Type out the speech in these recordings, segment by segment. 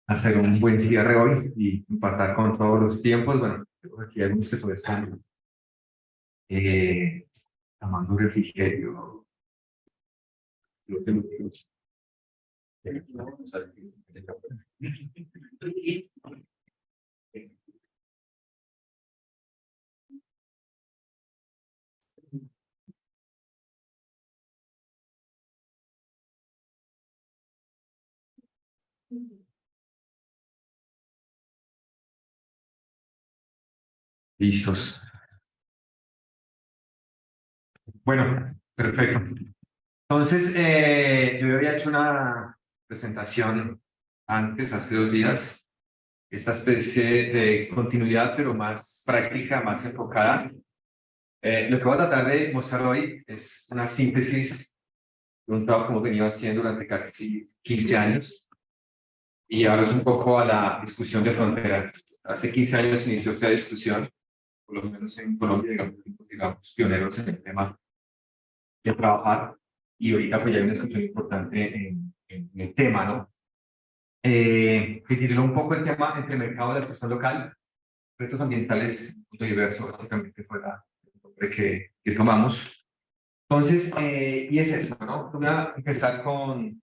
hacer un buen cierre hoy y empatar con todos los tiempos. Bueno, aquí hay algunos que todavía están tomando refrigerio. Listos. Bueno, perfecto. Entonces, yo había hecho una presentación antes, hace 2 días, esta especie de continuidad, pero más práctica, más enfocada. Lo que voy a tratar de mostrar hoy es una síntesis de un trabajo que hemos venido haciendo durante casi 15 años y ahora es un poco a la discusión de frontera. Hace 15 años inició esta discusión, por lo menos en Colombia, digamos pioneros en el tema de trabajar, y ahorita pues ya hay una discusión importante en el tema, ¿no? Que tituló un poco el tema entre mercado de la expresión local, retos ambientales, punto diverso, básicamente fue el nombre que tomamos. Entonces, y es eso, ¿no? Voy a empezar con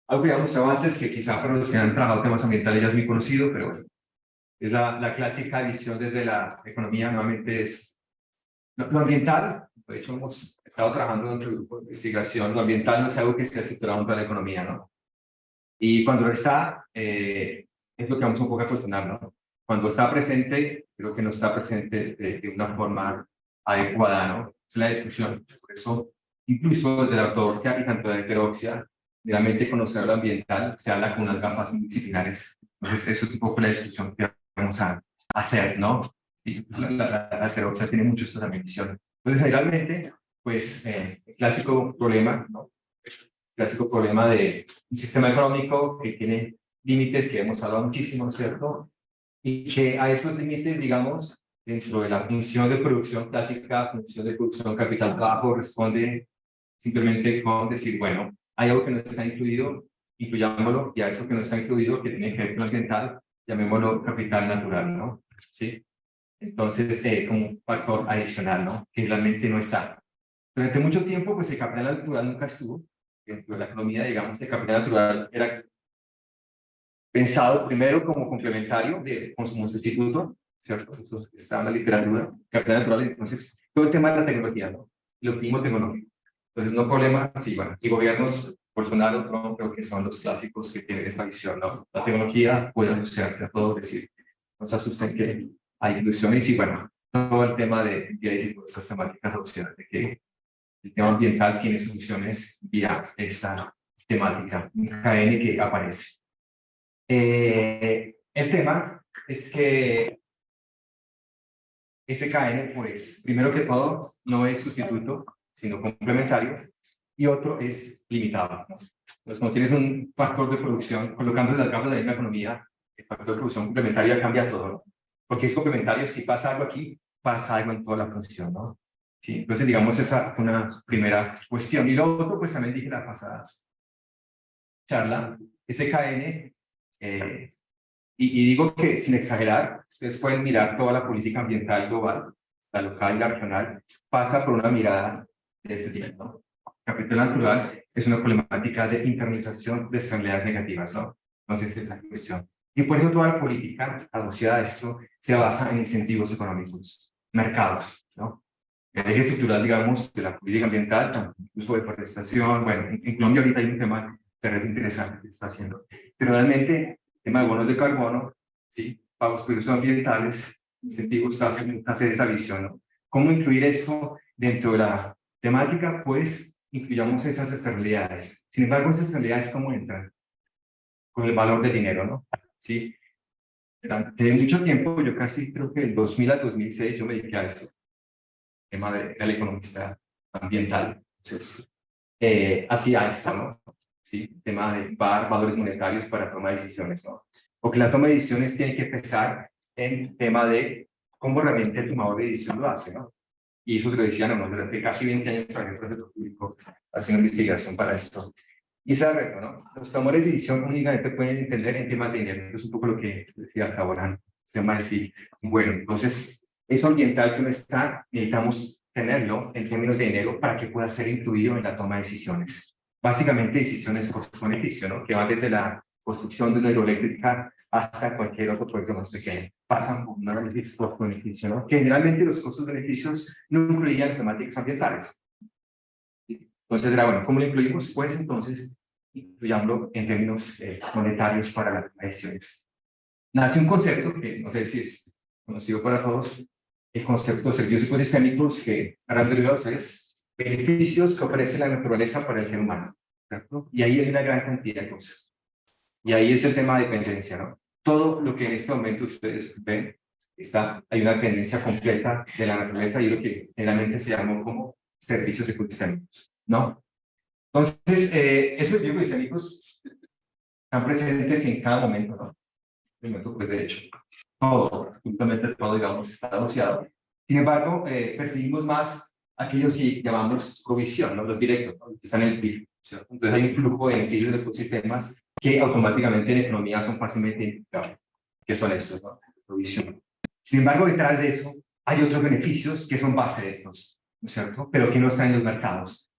algo que ya mostrado antes, que quizá para los que han trabajado temas ambientales ya es muy conocido, pero bueno, es la clásica visión desde la economía. Nuevamente es lo ambiental. De hecho, hemos estado trabajando dentro del grupo de investigación. Lo ambiental no es algo que esté estructurado dentro de la economía, ¿no? Y cuando lo está, es lo que vamos un poco a cuestionar, ¿no? Cuando está presente, creo que no está presente de una forma adecuada, ¿no? Es la discusión. Por eso, incluso desde la ortodoxia y tanto de la heterodoxia, realmente conocer lo ambiental se habla con unas gafas multidisciplinares. Entonces, eso es un poco la discusión que vamos a hacer, ¿no? Y la heterodoxia tiene mucho esto también visión. Entonces, generalmente, pues, el clásico problema, ¿no? Clásico problema de un sistema económico que tiene límites que hemos hablado muchísimo, ¿cierto? Y que a esos límites, digamos, dentro de la función de producción clásica, función de producción capital-trabajo, responde simplemente con decir, bueno, hay algo que no está incluido, incluyámoslo, y a eso que no está incluido, que tiene que ver con lo ambiental, llamémoslo capital natural, ¿no? ¿Sí? Entonces, como un factor adicional, ¿no? Que realmente no está. Durante mucho tiempo, pues el capital natural nunca estuvo dentro de la economía. Digamos, el capital natural era pensado primero como complementario, como sustituto, ¿cierto? Eso está en la literatura, capital natural. Entonces, todo el tema de la tecnología, ¿no? Y lo primo tecnológico. Entonces, no problema, sí, bueno, y gobiernos, Bolsonaro, Trump, creo que son los clásicos que tienen esta visión, ¿no? La tecnología puede asociarse a todo, es decir, no se asusten que hay ilusiones y, bueno, todo el tema de estas temáticas asociadas, de que el tema ambiental tiene soluciones vía esta temática, un KN que aparece. El tema es que ese KN, pues, primero que todo, no es sustituto, sino complementario, y otro es limitado, ¿no? Entonces, cuando tienes un factor de producción, colocando en las gafas de la misma economía, el factor de producción complementario cambia todo, ¿no? Porque es complementario, si pasa algo aquí, pasa algo en toda la función, ¿no? Sí, entonces, digamos, esa fue una primera cuestión. Y lo otro, pues también dije la pasada charla, SKN, y digo que sin exagerar, ustedes pueden mirar toda la política ambiental global, la local y la regional, pasa por una mirada de este tipo, ¿no? Capital natural es una problemática de internalización de externalidades negativas, ¿no? Entonces, esa es la cuestión. Y por eso toda la política asociada a esto se basa en incentivos económicos, mercados, ¿no? El eje estructural, digamos, de la política ambiental, uso de deforestación, bueno, en Colombia ahorita hay un tema terrible interesante que se está haciendo. Pero realmente, el tema de bonos de carbono, ¿sí? Pagos por usos ambientales, incentivos, hacer esa visión, ¿no? ¿Cómo incluir esto dentro de la temática? Pues incluyamos esas externalidades. Sin embargo, esas externalidades, ¿cómo entran? Con el valor del dinero, ¿no? ¿Sí? Durante mucho tiempo, yo casi creo que del 2000 al 2006 yo me dediqué a esto, tema del economista ambiental. Entonces, hacia esto, ¿no? ¿Sí? Tema de dar valores monetarios para tomar decisiones, ¿no? Porque la toma de decisiones tiene que pensar en tema de cómo realmente el tomador de decisión lo hace, ¿no? y eso se lo decían a uno, durante casi 20 años trabajé en el sector público haciendo investigación para esto. Y ese es el reto, ¿no? Los temores de decisión únicamente pueden entender en temas de dinero, es un poco lo que decía Saborán, el tema de decir, bueno, entonces, eso ambiental que no está, necesitamos tenerlo en términos de dinero para que pueda ser incluido en la toma de decisiones. Básicamente decisiones costo-beneficio, ¿no? Que van desde la construcción de una hidroeléctrica hasta cualquier otro proyecto más pequeño. Pasan por un análisis costo-beneficio, ¿no? Que generalmente los costos-beneficios no incluían las temáticas ambientales. Entonces era, bueno, ¿cómo lo incluimos? Pues entonces, incluyámoslo en términos monetarios para las decisiones. Nace un concepto que no sé si es conocido para todos, el concepto de servicios ecosistémicos, que a grandes rasgos es beneficios que ofrece la naturaleza para el ser humano, ¿cierto? Y ahí hay una gran cantidad de cosas. Y ahí es el tema de dependencia, ¿no? Todo lo que en este momento ustedes ven, hay una dependencia completa de la naturaleza y lo que generalmente se llama como servicios ecosistémicos, ¿no? Entonces, esos servicios ecosistémicos están presentes en cada momento, ¿no? En el momento, pues de hecho, todo, absolutamente todo, digamos, está asociado. Sin embargo, percibimos más aquellos que llamamos provisión, ¿no? Los directos, ¿no? Que están en el PIB, ¿cierto? Entonces hay un flujo de beneficios de ecosistemas que automáticamente en economía son fácilmente identificables, que son estos, ¿no? Provisión. Sin embargo, detrás de eso hay otros beneficios que son base de estos, ¿no es cierto? Pero que no están en los mercados,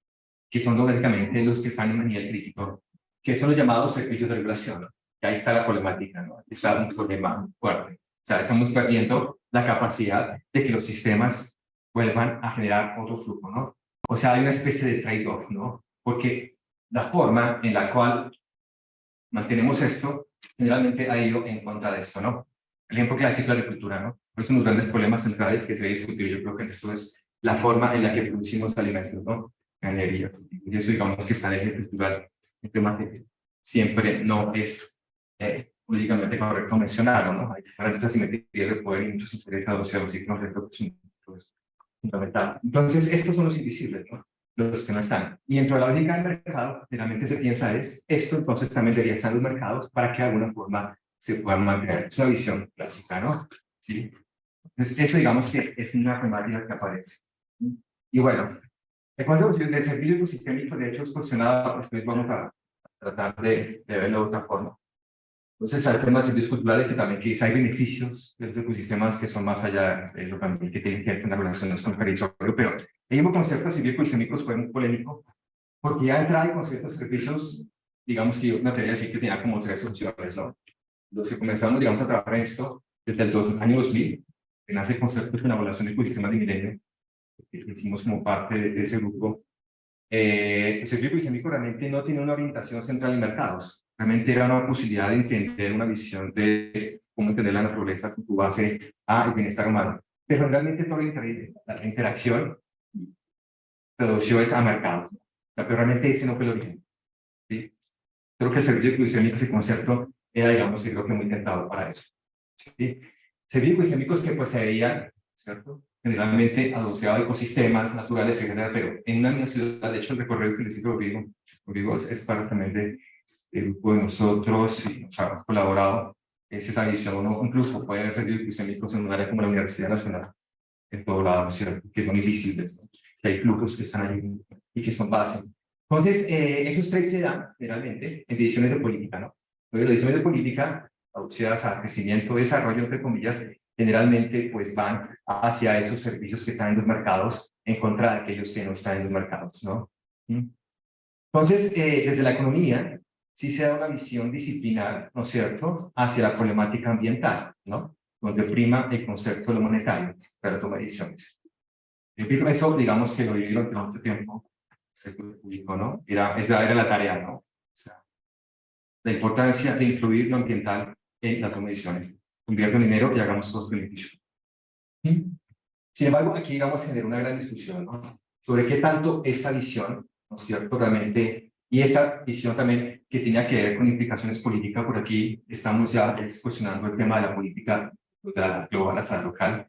que son básicamente los que están en el nivel crítico, que son los llamados servicios de regulación, ¿no? Y ahí está la problemática, ¿no? Está un problema fuerte. O sea, estamos perdiendo la capacidad de que los sistemas vuelvan a generar otro flujo, ¿no? O sea, hay una especie de trade-off, ¿no? Porque la forma en la cual mantenemos esto generalmente ha ido en contra de esto, ¿no? El ejemplo que da el ciclo de agricultura, ¿no? Pues uno de los grandes problemas centrales que se debe discutir, yo creo que esto es la forma en la que producimos alimentos, ¿no? Ganadería. Y eso, digamos, que está en el eje cultural, el tema que siempre no es políticamente correcto mencionarlo, ¿no? Hay diferentes asimetrías de poder y muchos intereses asociados y no es fundamental. Entonces, estos son los invisibles, ¿no? Los que no están. Y dentro de la lógica del mercado, generalmente se piensa esto entonces también debería estar en los mercados para que de alguna forma se puedan mantener. Es una visión clásica, ¿no? ¿Sí? Entonces, eso digamos que es una temática que aparece. Y bueno, el concepto de servicio ecosistémico, de hecho, es cuestionado, pues vamos a tratar de verlo de otra forma. Entonces, hay temas de servicios culturales que también que hay beneficios de los ecosistemas que son más allá de lo también que tienen que ver con las relaciones con el territorio, pero el mismo concepto de servicios ecosistémicos fue muy polémico, porque ya entraba en conceptos de servicios, digamos que yo me atrevería a decir que tenía como tres opciones, ¿no? Los que comenzamos, digamos, a trabajar en esto desde el año 2000, que nace el concepto de la evaluación de ecosistemas de milenio, que hicimos como parte de ese grupo. El servicio ecosistémico realmente no tiene una orientación central en mercados, realmente era una posibilidad de entender una visión de cómo entender la naturaleza con tu base a el bienestar humano. Pero realmente toda la interacción tradució es a mercado. Pero realmente ese no fue el origen. ¿Sí? Creo que el servicio ecosistémico, ese concepto, era, digamos, creo que muy tentado para eso. ¿Sí? Servicios ecosistémicos que pues se veían, ¿cierto? Generalmente asociado a ecosistemas naturales, etcétera, pero en una misma ciudad, de hecho, el recorrido que les hice Rodrigo es parte también del grupo de nosotros y nos ha colaborado. Es esa visión, ¿no? Incluso puede haber servicios ecosistémicos en un área como la Universidad Nacional, en todo lado, ¿cierto? Que son invisibles, ¿no? Que hay flujos que están ahí y que son base. Entonces, esos trades se dan generalmente en decisiones de política, ¿no? Entonces, las decisiones de política asociadas a crecimiento, desarrollo, entre comillas, generalmente pues van hacia esos servicios que están en los mercados en contra de aquellos que no están en los mercados, ¿no? Entonces, desde la economía, sí se da una visión disciplinar, ¿no es cierto?, hacia la problemática ambiental, ¿no? Donde prima el concepto de lo monetario para tomar decisiones. Eso, digamos que lo viví durante mucho tiempo, se publicó, ¿no? Esa era la tarea, ¿no? O sea, la importancia de incluir lo ambiental en las toma de decisiones. Invierto dinero y hagamos todos beneficios. Sin embargo, aquí digamos generar una gran discusión, ¿no? Sobre qué tanto esa visión, ¿no es cierto?, realmente, y esa visión también que tenía que ver con implicaciones políticas, por aquí estamos ya cuestionando el tema de la política de la global hasta la local,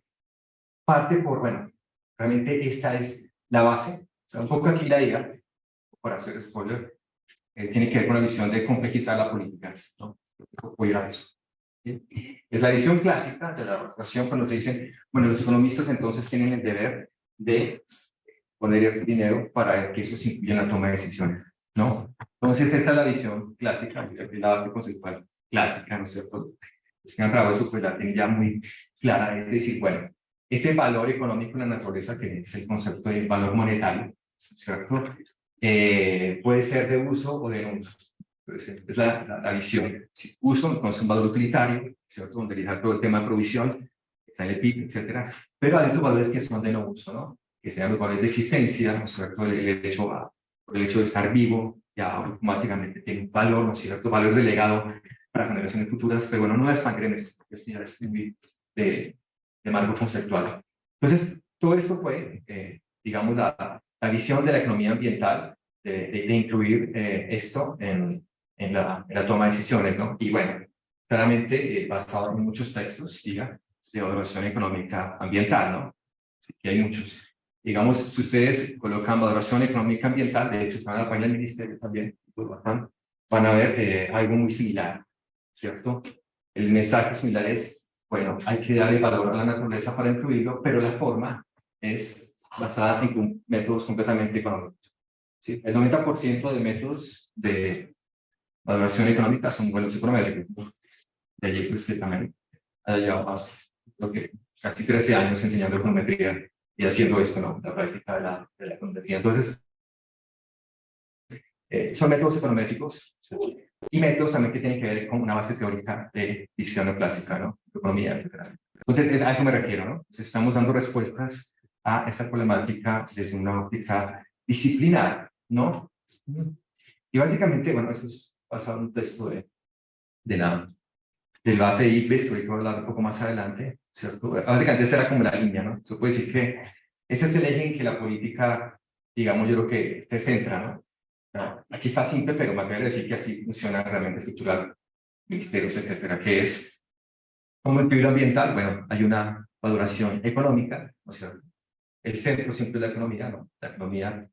parte por, bueno, realmente esta es la base, o sea, un poco aquí la idea, para hacer spoiler, tiene que ver con la visión de complejizar la política, ¿no? Voy a ir a eso. ¿Sí? Es la visión clásica de la relación cuando se dicen, bueno, los economistas entonces tienen el deber de poner el dinero para que eso se incluya en la toma de decisiones, ¿no? Entonces, esa es la visión clásica, la base conceptual clásica, ¿no es cierto? Los que han trabajado eso, pues la tienen ya muy clara, es decir, bueno, ese valor económico en la naturaleza, que es el concepto de valor monetario, ¿cierto? Puede ser de uso o de no uso. Entonces, es la visión. Si uso, entonces un valor utilitario, ¿cierto? Donde dirige todo el tema de provisión, está en el PIB, etcétera. Pero hay otros valores que son de no uso, ¿no? Que sean los valores de existencia, ¿no es cierto? Por el hecho de estar vivo, ya automáticamente tiene un valor, ¿no es cierto? Valor delegado para generaciones futuras, pero bueno, no es sangre en esto, porque esto ya es muy de marco conceptual. Entonces, todo esto fue, digamos, la visión de la economía ambiental, de incluir esto en la toma de decisiones, ¿no? Y bueno, claramente basado en muchos textos, diga, de valoración económica ambiental, ¿no? Así que hay muchos. Digamos, si ustedes colocan valoración económica ambiental, de hecho, están en la página del ministerio también, pues, van a ver algo muy similar, ¿cierto? El mensaje similar es, bueno, hay que darle valor a la naturaleza para incluirlo, pero la forma es basada en métodos completamente económicos. ¿Sí? El 90% de métodos de valoración económica son buenos económicos. De allí, pues, que también haya llevado más, lo que casi 13 años enseñando econometría y haciendo esto, ¿no? La práctica de la econometría. Entonces, son métodos econométricos, ¿sí? Y métodos también que tienen que ver con una base teórica de visión neoclásica, ¿no? Economía, etc. Entonces, a eso me refiero, ¿no? Entonces, estamos dando respuestas a esa problemática desde una óptica disciplinar, ¿no? Y básicamente, bueno, esto es basado en un texto del base de IPES, que voy a hablar un poco más adelante, ¿cierto? Básicamente esa era como la línea, ¿no? Se puede decir que ese es el eje en que la política, digamos, yo creo que se centra, ¿no? Aquí está simple, pero me atrevo a decir que así funciona realmente estructural, ministerios, etcétera, que es como el equilibrio ambiental. Bueno, hay una valoración económica, ¿no es cierto? El centro siempre es la economía, ¿no? La economía,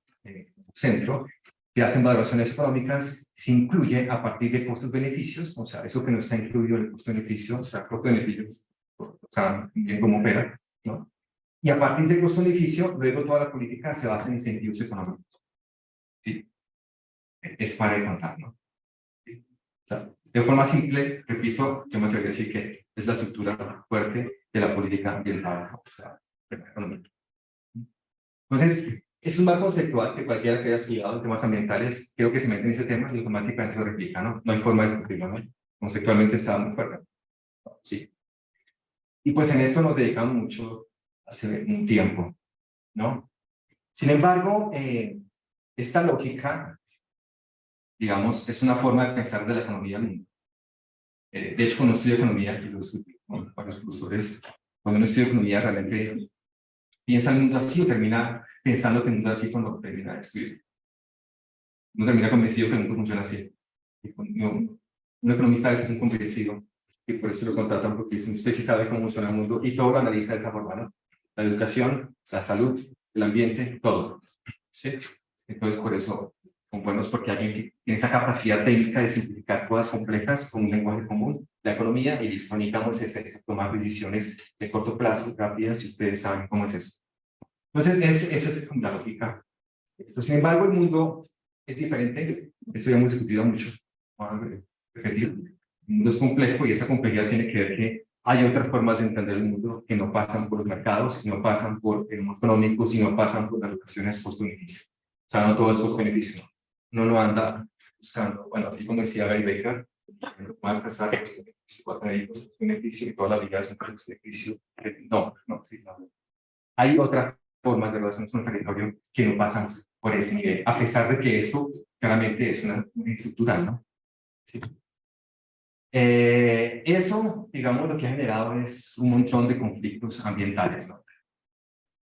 centro. Se hacen valoraciones económicas, se incluye a partir de costos-beneficios, o sea, eso que no está incluido en el costo-beneficio, o sea, costo-beneficio, o sea, bien cómo opera, ¿no? Y a partir de costo-beneficio, luego toda la política se basa en incentivos económicos. ¿Sí? Es para de contar, ¿no? ¿Sí? O sea, de forma simple, repito, yo me atrevería a decir que es la estructura fuerte de la política ambiental, o sea, de la economía. Entonces, es un marco conceptual que cualquiera que haya estudiado temas ambientales, creo que se mete en ese tema y automáticamente lo replica, ¿no? No hay forma de discutirlo, ¿no? Conceptualmente está muy fuerte. Sí. Y pues en esto nos dedicamos mucho hace un tiempo, ¿no? Sin embargo, esta lógica, digamos, es una forma de pensar de la economía del mundo. De hecho, cuando estudio economía, y lo discutí con varios profesores, cuando uno estudia economía realmente piensa en un mundo así o termina pensando que el mundo así cuando termina de estudiar. No termina convencido que el mundo funciona así. Un economista a veces es un convencido y por eso lo contratan, porque dicen, usted sí sabe cómo funciona el mundo y todo lo analiza de esa forma, ¿no? La educación, la salud, el ambiente, todo. ¿Sí? Entonces, por eso son buenos, porque alguien que tiene esa capacidad técnica de simplificar cosas complejas con un lenguaje común, la economía, y listo, necesitamos es eso, tomar decisiones de corto plazo, rápidas, si ustedes saben cómo es eso. Entonces, esa es como la lógica. Sin embargo, el mundo es diferente, eso ya hemos discutido mucho. El mundo es complejo y esa complejidad tiene que ver que hay otras formas de entender el mundo que no pasan por los mercados, que no pasan por el mundo económico, sino pasan por las relaciones costo-beneficio. O sea, no todo es costo-beneficio. Uno no anda buscando, bueno, así como decía Gary Becker, no va a alcanzar costo-beneficio y toda la vida es un costo-beneficio. No, sí, no. Hay otras formas de relaciones con el territorio que no pasan por ese nivel, a pesar de que esto claramente es una estructural, ¿no? Sí. Eso, digamos, lo que ha generado es un montón de conflictos ambientales, ¿no?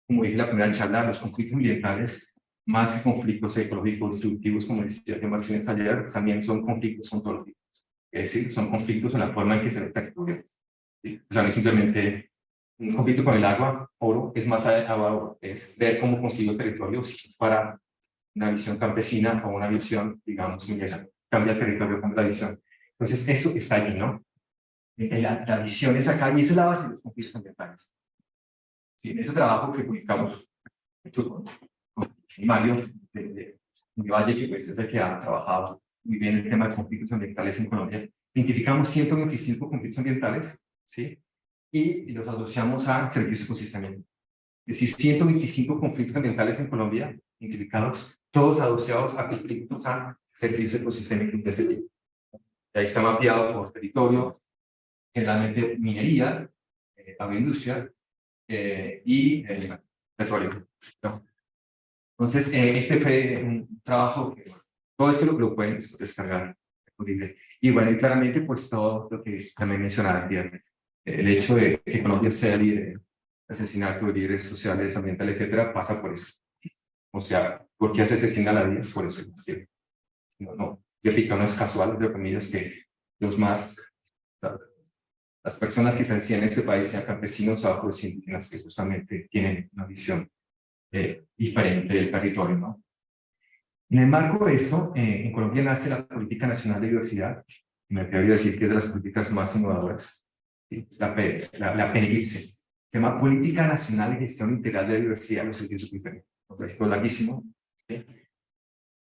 Como dije en la primera charla, los conflictos ambientales, más que conflictos ecológicos destructivos, como decía Martínez ayer, también son conflictos ontológicos. Es decir, son conflictos en la forma en que se ve el territorio. ¿Sí? O sea, no es simplemente un conflicto con el agua, oro, es más agua, es ver cómo consigo el territorio, si es para una visión campesina o una visión, digamos, minera. Cambia el territorio, cambia la visión. Entonces, eso está allí, ¿no? La visión es acá y esa es la base de los conflictos ambientales. Sí, en ese trabajo que publicamos Mario de Valle, que pues es el que ha trabajado muy bien el tema de conflictos ambientales en Colombia. Identificamos 125 conflictos ambientales, ¿sí? Y los asociamos a servicios ecosistémicos. Es decir, 125 conflictos ambientales en Colombia, identificados, todos asociados a conflictos a servicios ecosistémicos de ese tipo. Y ahí está mapeado por territorio, generalmente minería, agroindustria y petróleo, ¿no? Entonces, este fue un trabajo que, bueno, todo esto lo pueden descargar disponible. Y bueno, y claramente, pues todo lo que también mencionaba anteriormente, el hecho de que Colombia sea líder en asesinato de líderes sociales, ambientales, etcétera, pasa por eso. O sea, ¿por qué se asesina a la vida? Por eso es que no, no es casual, entre comillas, que los más, las personas que se hacían en este país sean campesinos, afrodescendientes, que justamente tienen una visión diferente del territorio, ¿no? En el marco de esto, en Colombia nace la Política Nacional de Diversidad, y me atrevo a decir que es de las políticas más innovadoras, ¿sí? La PNIPSE, se llama Política Nacional de Gestión Integral de la Diversidad de los Servicios Públicos, un proyecto larguísimo, ¿sí?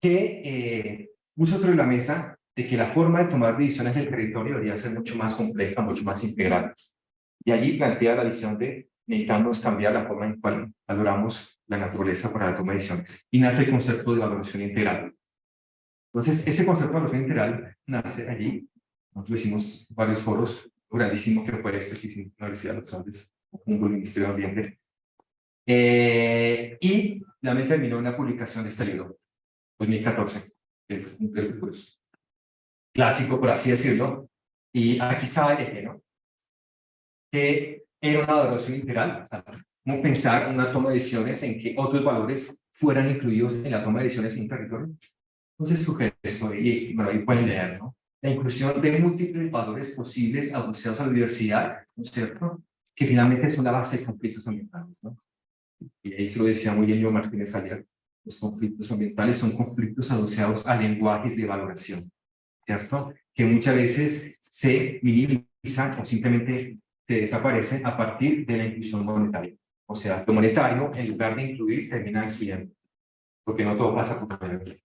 Que puso sobre la mesa de que la forma de tomar decisiones del territorio debería ser mucho más compleja, mucho más integral. Y allí plantea la visión de necesitamos cambiar la forma en cual valoramos la naturaleza para la toma de decisiones. Y nace el concepto de valoración integral. Entonces, ese concepto de valoración integral nace allí. Nosotros hicimos varios foros, grandísimo que fue este que hicimos en la Universidad de los Andes, junto al Ministerio de Ambiente. Y realmente terminó una publicación de este libro, 2014, que es un texto pues, clásico, por así decirlo. Y aquí estaba el eje, ¿no? Que era una valoración integral, cómo pensar una toma de decisiones en que otros valores fueran incluidos en la toma de decisiones en un territorio. Entonces sugiere esto, y bueno, ahí pueden leer, ¿no? La inclusión de múltiples valores posibles asociados a la diversidad, ¿no es cierto? Que finalmente son la base de conflictos ambientales, ¿no? Y ahí se lo decía muy bien yo Martínez ayer, los conflictos ambientales son conflictos asociados a lenguajes de valoración, ¿cierto? Que muchas veces se minimizan o simplemente se desaparecen a partir de la inclusión monetaria. O sea, lo monetario, en lugar de incluir, termina excluyendo, porque no todo pasa por monetario.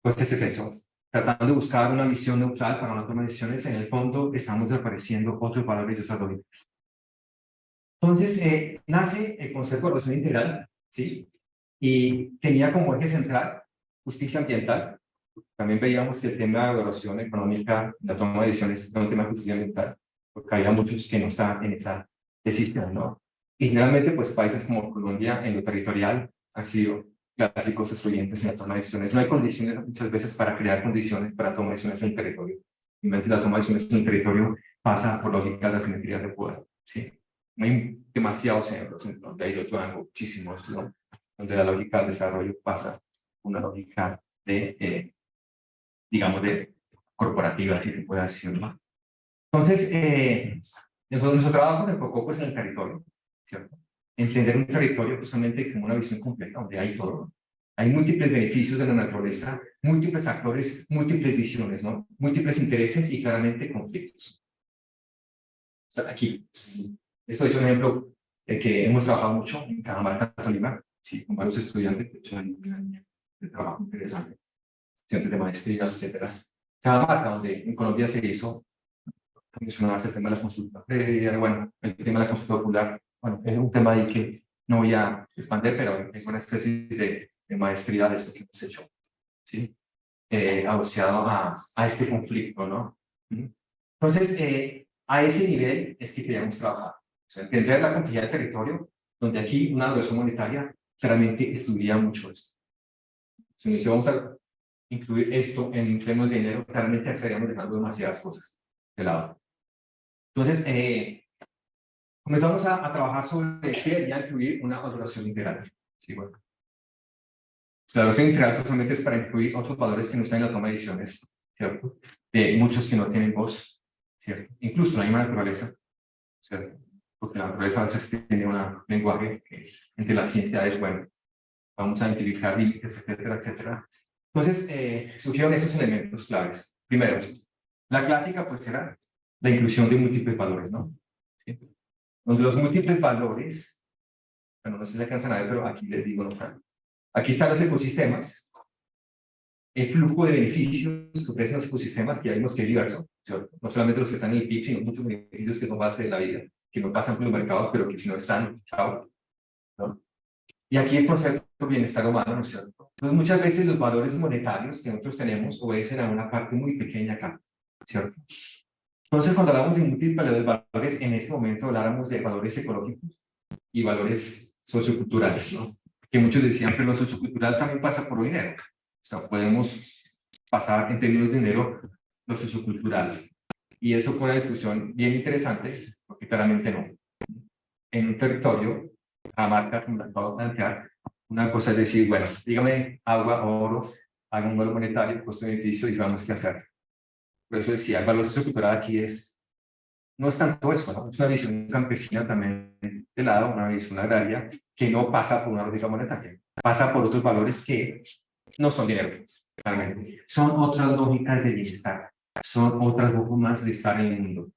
Entonces es eso, tratando de buscar una visión neutral para una toma de decisiones, en el fondo estamos desapareciendo otros valores y otras lógicas. Entonces, nace el concepto de evaluación integral, ¿sí? Y tenía como eje central justicia ambiental. También veíamos que el tema de evaluación económica, la toma de decisiones, es un tema de justicia ambiental, porque había muchos que no estaban en esa decisión, ¿no? Y generalmente, pues países como Colombia, en lo territorial, han sido clásicos excluyentes en la toma de decisiones. No hay condiciones muchas veces para crear condiciones para tomar decisiones en el territorio. Simplemente la toma de decisiones en el territorio pasa por lógicas de asimetrías de poder, ¿sí? No hay demasiados ejemplos, donde hay otro ángulo, muchísimos, ¿no? Donde la lógica del desarrollo pasa una lógica de, digamos, de corporativa, si se puede decir, ¿no? Entonces, nuestro trabajo se enfocó pues en el territorio, ¿cierto? Entender un territorio justamente como una visión completa, donde hay todo. Hay múltiples beneficios de la naturaleza, múltiples actores, múltiples visiones, ¿no? Múltiples intereses y claramente conflictos. O sea, aquí, esto es un ejemplo que hemos trabajado mucho en Cajamarca, Tolima, sí, con varios estudiantes, de hecho, hay un trabajo interesante, estudiantes de maestría, etcétera. Cajamarca, donde en Colombia se hizo, mencionabas el tema de la consulta previa, bueno, el tema de la consulta popular, bueno, es un tema ahí que no voy a expandir, pero es una especie de maestría de esto que hemos hecho, ¿sí? Asociado a este conflicto, ¿no? Entonces, a ese nivel es que queríamos trabajar. O sea, entender la complejidad del territorio, donde aquí una evaluación monetaria claramente estudiaría mucho esto. Si vamos a incluir esto en términos de dinero, claramente estaríamos dejando demasiadas cosas de lado. Entonces, comenzamos a trabajar sobre qué debería incluir una valoración integral. Sí, bueno. La valoración integral justamente es para incluir otros valores que no están en la toma de decisiones, ¿cierto? De muchos que no tienen voz, ¿cierto? Incluso la misma naturaleza, ¿cierto? Porque la naturaleza a veces tiene un lenguaje que entre la ciencia es bueno. Vamos a identificar límites, etcétera, etcétera. Entonces, surgieron esos elementos claves. Primero, la clásica pues era la inclusión de múltiples valores, ¿no? ¿Sí? Donde los múltiples valores bueno, no sé si alcanzan a ver, pero aquí les digo, ¿no? Aquí están los ecosistemas, el flujo de beneficios que ofrecen los ecosistemas, que ya vimos que es diverso, ¿cierto? No solamente los que están en el PIB, sino muchos beneficios que son base de la vida, que no pasan por los mercados, pero que si no están, chao, ¿no? Y aquí el concepto de bienestar humano, ¿no es cierto? Entonces, muchas veces los valores monetarios que nosotros tenemos obedecen a una parte muy pequeña acá, ¿cierto? Entonces, cuando hablamos de múltiples valores, en este momento habláramos de valores ecológicos y valores socioculturales, ¿no? Que muchos decían, pero lo sociocultural también pasa por dinero. O sea, podemos pasar en términos de dinero lo sociocultural. Y eso fue una discusión bien interesante, porque claramente no. En un territorio, la marca, como la acabo de plantear, una cosa es decir, bueno, dígame agua o oro, haga un valor monetario, costo de beneficio y vamos a hacer. Por eso decía, el valor sociocultural aquí no es tanto eso, ¿no? Es una visión campesina también de lado, una visión agraria, que no pasa por una lógica monetaria, pasa por otros valores que no son dinero, realmente. Son otras lógicas de bienestar, son otras formas de estar en el mundo.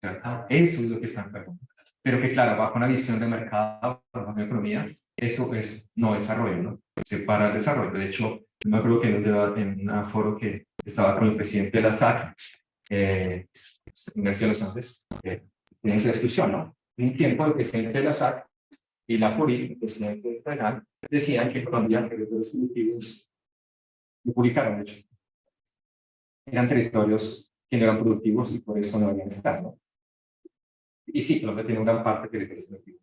¿Cierto? Eso es lo que están preguntando. Pero que claro, bajo una visión de mercado, bajo una economía, eso es no desarrollo, ¿no? Separa el desarrollo. De hecho, me acuerdo que en un foro que estaba con el presidente de la SAC, Universidad de los Andes, en esa discusión, ¿no? Un tiempo el presidente de la SAC y la PURI, el presidente de Federal, decían que Colombia, territorios productivos, lo publicaron, de hecho, eran territorios que no eran productivos y por eso no debían estar, ¿no? Y sí, Colombia tiene una gran parte de territorios productivos.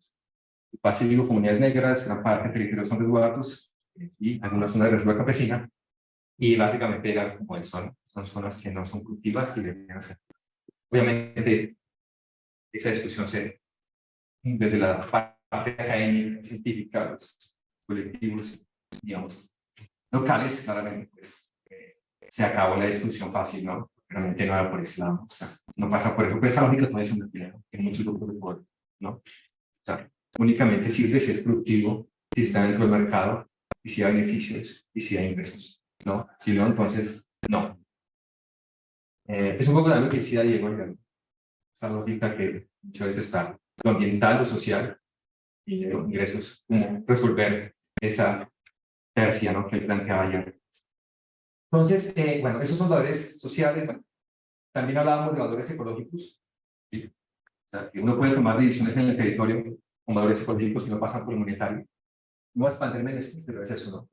El Pacífico, comunidades negras, gran parte de territorios son resguardos y algunas zonas de reserva campesina, y básicamente eran como eso, ¿no? Son zonas que no son cultivas y deberían ser. Obviamente, esa discusión se desde la parte académica, científica, los colectivos, digamos, locales, claramente, pues, se acabó la discusión fácil, ¿no? Realmente no era por ese lado, o sea, no pasa por eso, pero esa lógica todavía es un empleo en muchos grupos de poder, ¿no? O sea, únicamente sirve si es productivo, si está dentro del mercado, y si hay beneficios, y si hay ingresos, ¿no? Si no, entonces, no. Es un poco de lo que decía Diego, esa lógica que muchas veces está, lo ambiental, lo social, y de ingresos, como resolver esa tercia, ¿no? Que planteaba ayer. Entonces, bueno, esos son valores sociales. Bueno, también hablábamos de valores ecológicos, ¿sí? O sea, que uno puede tomar decisiones en el territorio con valores ecológicos que no pasan por el monetario. No voy a expandirme en esto, pero es eso, ¿no?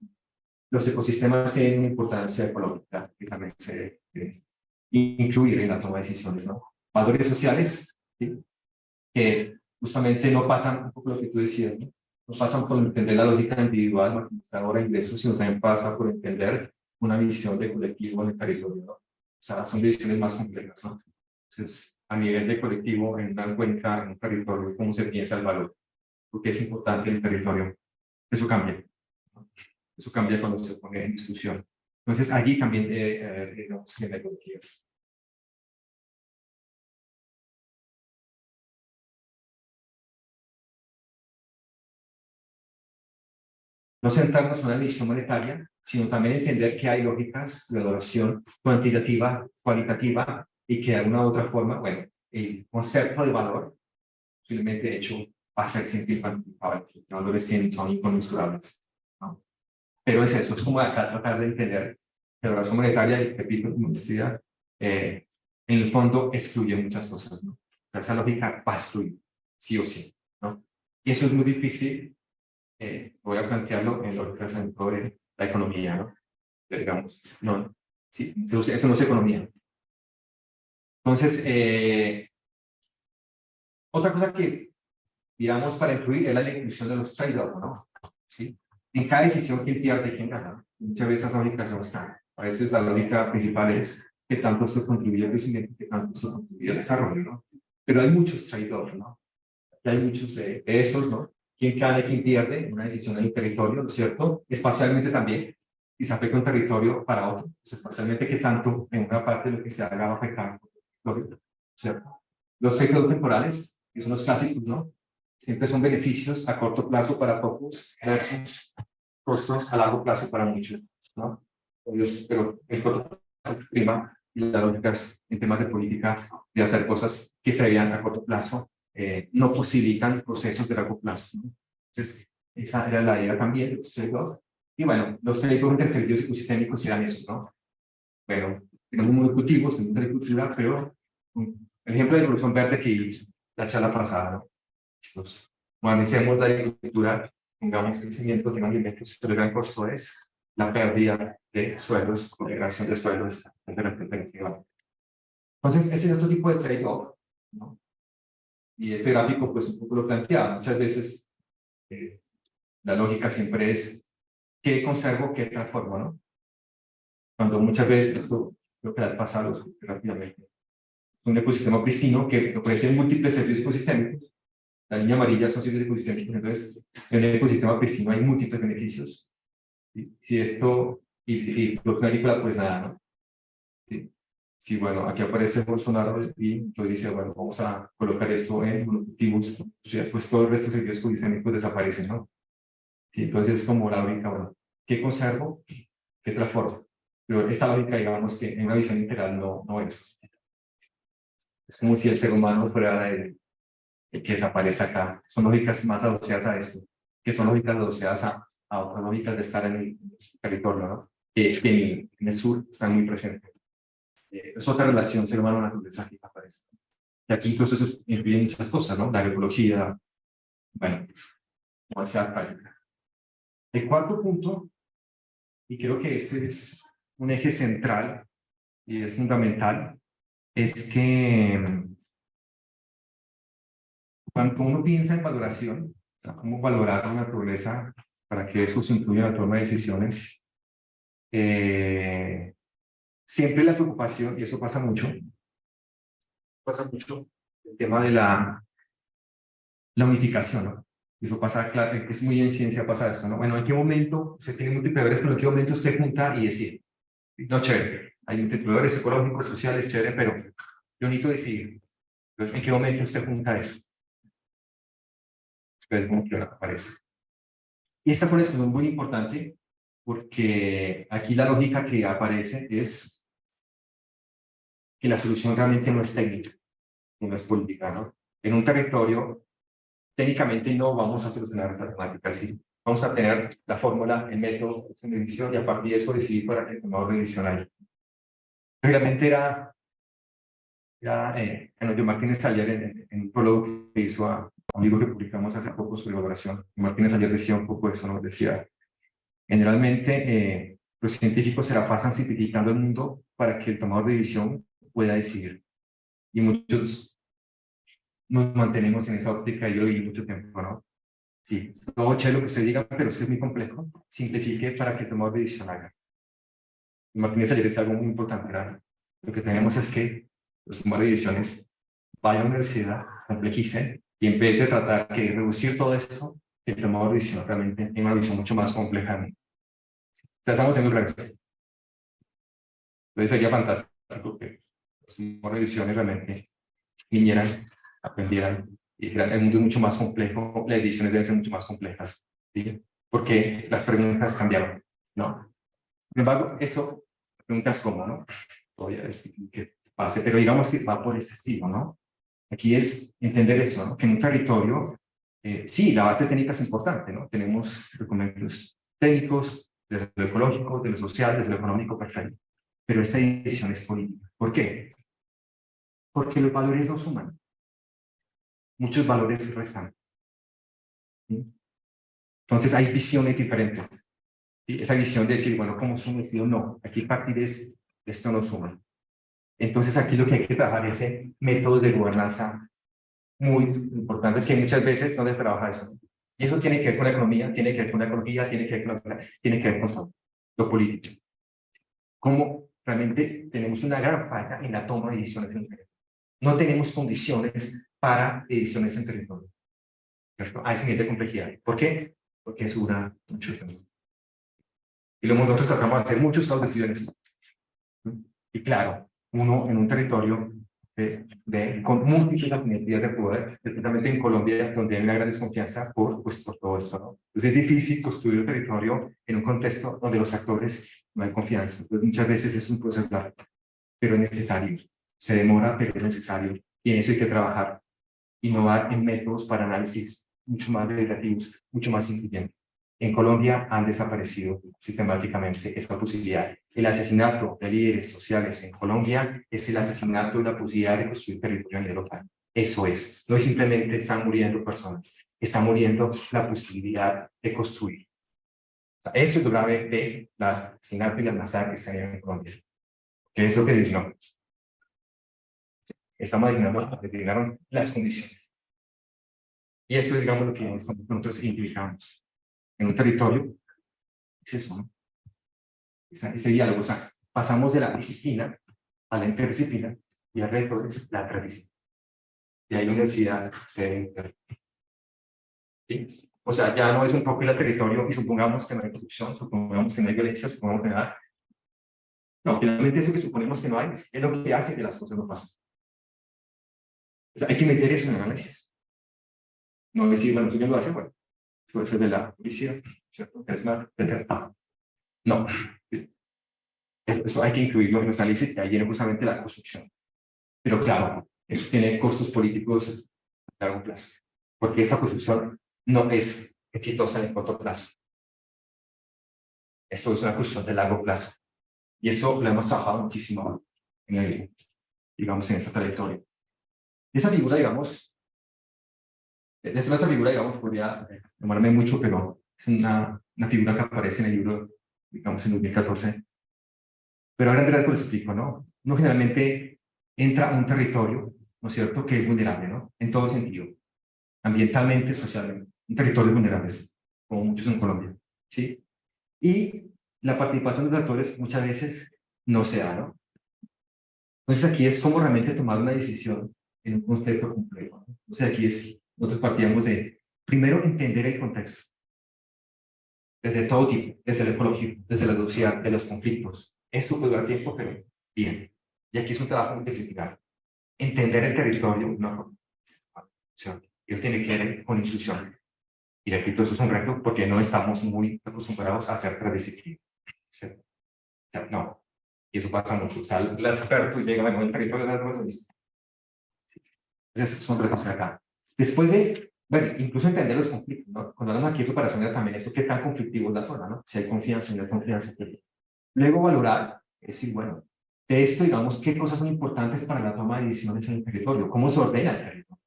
Los ecosistemas tienen una importancia ecológica que también se debe incluir en la toma de decisiones, ¿no? Valores sociales, ¿sí? Que justamente no pasan, un poco lo que tú decías, ¿no? No pasan por entender la lógica individual, maximizadora de ingresos, sino también pasa por entender una visión de colectivo en el territorio, ¿no? O sea, son decisiones más complejas, ¿no? Entonces, a nivel de colectivo, en una cuenca, en un territorio, ¿cómo se piensa el valor? Porque es importante en el territorio. Eso cambia, ¿no? Eso cambia cuando se pone en discusión. Entonces, allí también, digamos, que metodologías. No centrarnos en una visión monetaria, sino también entender que hay lógicas de valoración cuantitativa, cualitativa, y que de alguna u otra forma, bueno, el concepto de valor, posiblemente de hecho, va a ser siempre cuantificable. Los valores son inconmensurables, ¿no? Pero es eso, es como acá tratar de entender que la valoración monetaria, y repito, como decía, en el fondo excluye muchas cosas, ¿no? O sea, esa lógica va a excluir, sí o sí, ¿no? Y eso es muy difícil, voy a plantearlo en lo que presentó la economía, ¿no? Digamos, no, sí, entonces eso no es economía. Entonces, otra cosa que, digamos, para incluir es la inclusión de los trade-offs, ¿no? ¿Sí? En cada decisión, ¿quién pierde y quién gana? Muchas veces esas lógicas no están. A veces la lógica principal es que tanto esto contribuye al crecimiento, que tanto esto contribuye al desarrollo, ¿no? Pero hay muchos trade-offs, ¿no? Y hay muchos de esos, ¿no? ¿Quién gana y quién pierde? Una decisión en el territorio, ¿no es cierto? Espacialmente también, y se afecta un territorio para otro, pues, espacialmente que tanto en una parte de lo que se haga va a afectar, ¿cierto? Los ciclos temporales, que son los clásicos, ¿no? Siempre son beneficios a corto plazo para pocos versus costos a largo plazo para muchos, ¿no? Pero el corto plazo prima y las lógicas en temas de política de hacer cosas que se vean a corto plazo no posibilitan procesos de largo plazo, ¿no? Entonces, esa era la idea también de los trade-off. Y bueno, los trade-off entre servicios ecosistémicos eran eso, ¿no? Bueno, tenemos monocultivos, tenemos agricultura, pero el ejemplo de revolución verde que hizo la charla pasada, ¿no? Estos, modernicemos la agricultura, pongamos crecimiento de alimentos, pero el gran costo es la pérdida de suelos, degradación de suelos, etcétera. Entonces, ese es otro tipo de trade-off, ¿no? Y este gráfico, pues, un poco lo planteaba. Muchas veces la lógica siempre es ¿qué conservo, qué transformo, no? Cuando muchas veces, esto lo que las pasa a los rápidamente, un ecosistema pristino que ofrece múltiples servicios ecosistémicos. La línea amarilla son servicios ecosistémicos, entonces en el ecosistema pristino hay múltiples beneficios. ¿Sí? Si esto, y lo agrícola, pues nada, ¿no? ¿Sí? Sí, bueno, aquí aparece Bolsonaro y entonces dice, bueno, vamos a colocar esto en monocultivos, o sea, pues todos estos servicios ecosistémicos desaparecen, ¿no? Sí, entonces es como la lógica, bueno, ¿qué conservo? ¿Qué transformo? Pero esta lógica, digamos que en una visión integral no es. Es como si el ser humano fuera el que desaparece acá. Son lógicas más asociadas a esto, que son lógicas asociadas a otras lógicas de estar en el territorio, ¿no? Que en el sur están muy presentes. Es otra relación ser humano-naturaleza que aparece. Y aquí incluso eso incluye muchas cosas, ¿no? La agroecología, bueno, demasiadas prácticas. El cuarto punto, y creo que este es un eje central y es fundamental, es que cuando uno piensa en valoración, cómo valorar la naturaleza para que eso se incluya en la toma de decisiones, siempre la preocupación, y eso pasa mucho el tema de la unificación, ¿no? Eso pasa, claro, que es muy en ciencia pasa eso, ¿no? Bueno, ¿en qué momento se tiene multiplicadores, pero en qué momento usted junta y decide? No, chévere, hay multiplicadores ecológicos, sociales, chévere, pero yo necesito decidir. Entonces, ¿en qué momento usted junta eso? Ustedes como que aparece. Y esta por eso es muy importante, porque aquí la lógica que aparece es que la solución realmente no es técnica, no es política, ¿no? En un territorio, técnicamente no vamos a solucionar esta temática, ¿sí? Vamos a tener la fórmula, el método de medición y a partir de eso decidir para que el tomador de decisión haya. Realmente era Yo Martínez Ayer en un prólogo que hizo a un libro que publicamos hace poco sobre evaluación. Martínez Ayer decía un poco eso, nos decía, generalmente los científicos se la pasan simplificando el mundo para que el tomador de decisión pueda decidir. Y muchos nos mantenemos en esa óptica, y yo lo viví mucho tiempo, ¿no? Sí, todo chévere lo que usted diga, pero esto es muy complejo. Simplifique para que el tomador de decisión haga. Martínez Ayer es algo muy importante, ¿verdad? Lo que tenemos es que los tomadores de decisiones vayan a la universidad, complejicen, y en vez de tratar de reducir todo esto, el tomador de decisión realmente tiene una visión mucho más compleja. O sea, estamos en un revés. Entonces sería fantástico que los tomadores de decisiones realmente vinieran, aprendieran, y dijeran, el mundo es mucho más complejo, las decisiones deben ser mucho más complejas, ¿sí? Porque las preguntas cambiaron, ¿no? Sin embargo, eso, preguntas cómo, ¿no? Voy a decir que pase, pero digamos que va por ese estilo, ¿no? Aquí es entender eso, ¿no? Que en un territorio, sí, la base técnica es importante, ¿no? Tenemos documentos técnicos, de lo ecológico, de lo social, de lo económico, perfecto. Pero esta decisión es política. ¿Por qué? Porque los valores no suman. Muchos valores restan. ¿Sí? Entonces hay visiones diferentes. ¿Sí? Esa visión de decir, bueno, ¿cómo sometido? No, aquí partir es, esto no suma. Entonces aquí lo que hay que trabajar es en métodos de gobernanza muy importantes que muchas veces no les trabaja eso. Y eso tiene que ver con la economía, tiene que ver con la ecología, tiene que ver con todo, lo político. Como realmente tenemos una gran falla en la toma de decisiones en el territorio. No tenemos condiciones para decisiones en territorio, ¿cierto? A ese nivel de complejidad. ¿Por qué? Porque eso dura mucho tiempo. Y nosotros tratamos de hacer muchos estados de estudio. Y claro, uno en un territorio con múltiples asimetrías de poder, especialmente en Colombia, donde hay una gran desconfianza pues, por todo esto, ¿no? Entonces es difícil construir un territorio en un contexto donde los actores no hay confianza. Entonces muchas veces es un proceso largo, pero es necesario. Se demora, pero es necesario. Y en eso hay que trabajar, innovar en métodos para análisis mucho más deliberativos, mucho más incluyentes. En Colombia han desaparecido sistemáticamente esa posibilidad. El asesinato de líderes sociales en Colombia es el asesinato de la posibilidad de construir territorio a nivel local. Eso es. No es simplemente están muriendo personas, está muriendo la posibilidad de construir. O sea, eso es lo grave de la asesinato y las masacres que hay en Colombia. ¿Qué es lo que dicen? Estamos determinaron las condiciones. Y esto es, digamos, lo que nosotros identificamos en un territorio. Es eso, ¿no? Ese diálogo, o sea, pasamos de la disciplina a la interdisciplina y al reto es la tradición. Y ahí la universidad se... ¿sí? O sea, ya no es un poco el territorio y supongamos que no hay corrupción, supongamos que no hay violencia, supongamos que nada. No, finalmente eso que suponemos que no hay es lo que hace que las cosas no pasen. O sea, hay que meter eso en el análisis. No decir, bueno, tú ya lo haces, bueno, puede ser de la policía, ¿cierto? Es más, no. Eso hay que incluirlo en los análisis y ahí viene justamente la construcción. Pero claro, eso tiene costos políticos a largo plazo, porque esta construcción no es exitosa en el corto plazo. Esto es una construcción de largo plazo. Y eso lo hemos trabajado muchísimo digamos, en esta trayectoria. Esa figura, digamos, podría tomarme mucho, pero es una figura que aparece en el libro, digamos, en 2014. Pero ahora en realidad lo explico, ¿no? Uno generalmente entra a un territorio, ¿no es cierto?, que es vulnerable, ¿no? En todo sentido, ambientalmente, socialmente. Un territorio vulnerable, como muchos en Colombia, ¿sí? Y la participación de los actores muchas veces no se da, ¿no? Entonces aquí es como realmente tomar una decisión en un contexto complejo, ¿no? O sea, aquí es, nosotros partíamos de, primero, entender el contexto, desde todo tipo, desde el ecológico, desde la sociedad, de los conflictos. Eso puede dar tiempo, pero bien. Y aquí es un trabajo multidisciplinar. Entender el territorio, no, él tiene que ver con inclusión. Y repito, eso es un reto porque no estamos muy acostumbrados a hacer transdisciplina. No, y eso pasa mucho. O sea, el experto llega, bueno, el territorio de la naturaleza. Entonces, son retos acá. Después de, bueno, incluso entender los conflictos, ¿no? Cuando hablamos aquí de operaciones también, eso qué tan conflictivo es la zona, ¿no? Si hay confianza, si no hay confianza. Luego valorar, es decir, bueno, de esto, digamos, qué cosas son importantes para la toma de decisiones en el territorio, cómo se ordena el territorio.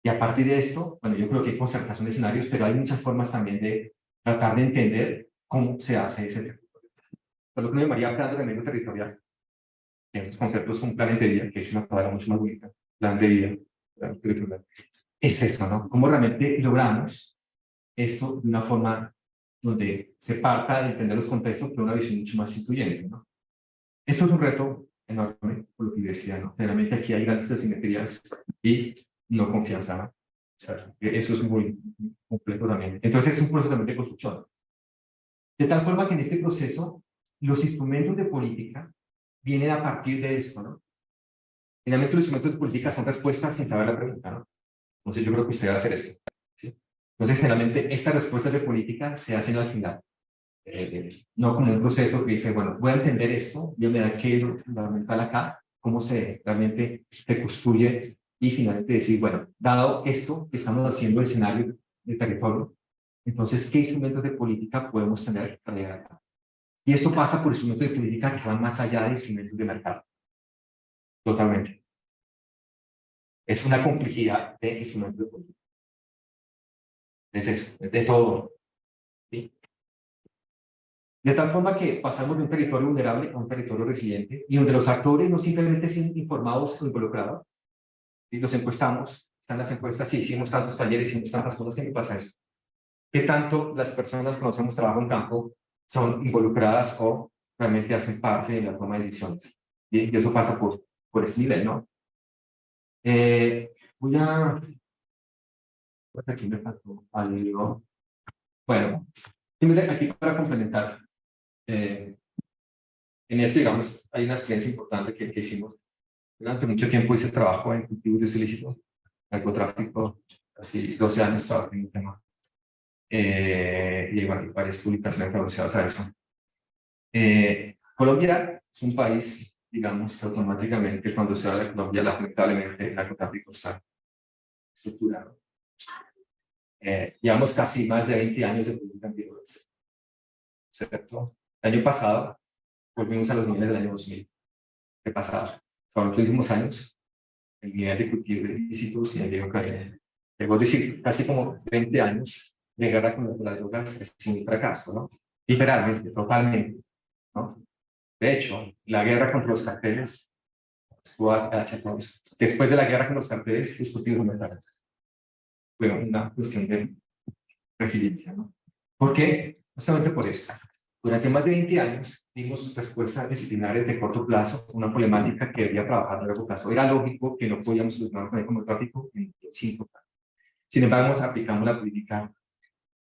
Y a partir de esto, bueno, yo creo que hay concertación de escenarios, pero hay muchas formas también de tratar de entender cómo se hace ese territorio. Por lo que me llamaría hablando de medio territorial, que en estos conceptos son planes de vida, que es una palabra mucho más bonita, plan de vida, plan territorial. Es eso, ¿no? Cómo realmente logramos esto de una forma donde se parta de entender los contextos, pero una visión mucho más incluyente, ¿no? Esto es un reto enorme, por lo que decía, ¿no? Realmente aquí hay grandes asimetrías y no confianza, ¿no? O sea, eso es muy complejo también. Entonces es un proceso también de construcción. De tal forma que en este proceso los instrumentos de política vienen a partir de esto, ¿no? Finalmente los instrumentos de política son respuestas sin saber la pregunta, ¿no? Entonces yo creo que usted va a hacer eso, ¿sí? Entonces generalmente estas respuestas de política se hacen al final. No como un proceso que dice, bueno, voy a entender esto, voy a mirar qué es lo fundamental acá, cómo se realmente se construye y finalmente decir, bueno, dado esto que estamos haciendo el escenario del territorio, entonces, ¿qué instrumentos de política podemos tener para llegar acá? Y esto pasa por instrumentos de política que van más allá de instrumentos de mercado. Totalmente. Es una complejidad de instrumentos de política. Es eso, es de todo. ¿Sí? De tal forma que pasamos de un territorio vulnerable a un territorio resiliente y donde los actores no simplemente son informados o involucrados, y los encuestamos, están las encuestas, sí, hicimos tantos talleres, hicimos tantas cosas, siempre pasa eso. ¿Qué tanto las personas que hacemos trabajo en campo son involucradas o realmente hacen parte de la toma de decisiones? Y eso pasa por ese nivel, ¿no? Voy a... Aquí me faltó algo. Bueno, simplemente aquí para complementar. En este, digamos, hay una experiencia importante que hicimos. Durante mucho tiempo hice trabajo en cultivos de ilícitos, narcotráfico, casi 12 años trabajé en el tema. Y bueno, varias publicaciones asociadas a eso. Colombia es un país, digamos, que automáticamente cuando se habla de Colombia, lamentablemente el narcotráfico está estructurado. Llevamos casi más de 20 años de política antidrogas, ¿cierto? El año pasado volvimos a los niveles del año 2000. ¿Qué pasaba? Son los últimos años, el nivel de cultivo de ilícitos y el de Ucrania. Debo decir, casi como 20 años de guerra contra las drogas es un fracaso, ¿no? Literalmente, totalmente, ¿no? De hecho, la guerra contra los carteles estuvo después de la guerra contra los carteles, los cultivos aumentaron. Fue una cuestión de resiliencia, ¿no? ¿Por qué? Justamente por eso. Durante más de 20 años vimos respuestas disciplinarias de corto plazo, una problemática que debía trabajar a largo plazo. Era lógico que no podíamos solucionar con el cambio climático en 5 años. Sin embargo, aplicamos la política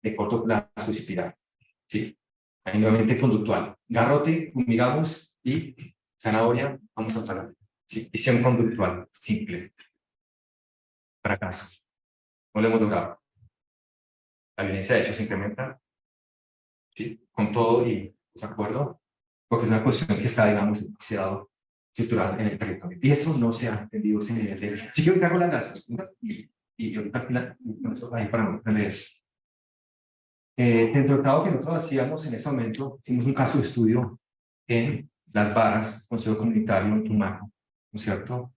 de corto plazo disciplinaria. ¿Sí? Ahí nuevamente conductual. Garrote, fumigamos y zanahoria, vamos a parar. ¿Sí? Visión conductual, simple. Fracaso. No lo hemos logrado. La violencia de hecho se incrementa. ¿Sí? Con todo y desacuerdo, porque es una cuestión que está, digamos, demasiado estructural en el territorio. Y eso no se ha entendido ese nivel de... Sí, yo hago las y ahorita al final, ahí para no leer. Dentro del trabajo que nosotros hacíamos en ese momento, hicimos un caso de estudio en Las Varas, Consejo Comunitario en Tumaco, ¿no es cierto?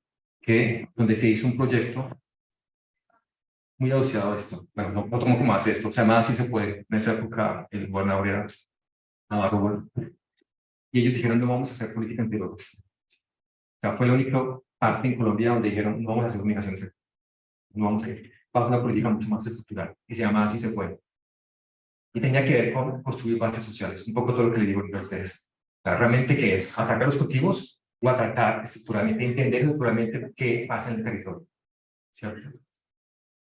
Donde se hizo un proyecto muy asociado a esto. Bueno, no tomo como hace esto, o sea, más si se puede. En esa época el gobernador era Navarro, y ellos dijeron no vamos a hacer política antidrogas. O sea, fue la única parte en Colombia donde dijeron no vamos a hacer dominación, no vamos a ir. Bajo una política mucho más estructural, y se llama Así se puede. Y tenía que ver con construir bases sociales, un poco todo lo que le digo a ustedes. O sea, realmente, ¿qué es? ¿Atacar los cultivos o atacar estructuralmente, entender estructuralmente qué pasa en el territorio? ¿Cierto?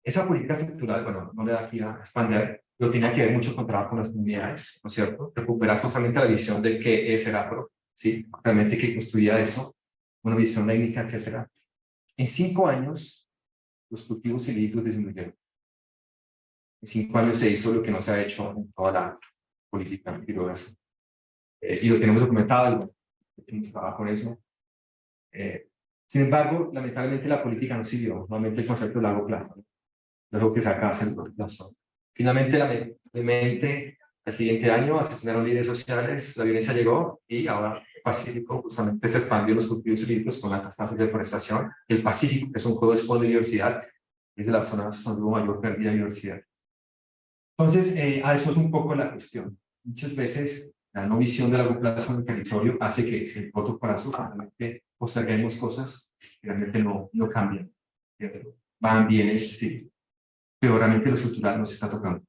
Esa política estructural, bueno, no le da aquí a expandir, pero tenía que ver mucho con trabajo con las comunidades, ¿no es cierto? Recuperar totalmente la visión de qué es el afro, ¿sí? Realmente que construía eso, una visión técnica, etcétera. En 5 años, los cultivos ilícitos disminuyeron. En 5 años se hizo lo que no se ha hecho en toda la política antidrogas. Y lo tenemos documentado, y bueno, hemos trabajado con eso. Sin embargo, lamentablemente la política no siguió, normalmente el concepto de largo plazo, ¿no? Es lo que se acaba haciendo corto plazo. Finalmente, lamentablemente, el siguiente año asesinaron líderes sociales, la violencia llegó y ahora el Pacífico justamente se expandió los cultivos ilícitos con altas tasas de deforestación. El Pacífico, que es un juego de biodiversidad, es de las zonas donde hubo mayor pérdida de biodiversidad. Entonces, a eso es un poco la cuestión. Muchas veces la no visión de largo plazo en el territorio hace que el corto plazo realmente posterguemos cosas que realmente no cambian. ¿Cierto? Van, vienen, sí, pero realmente lo estructural nos está tocando.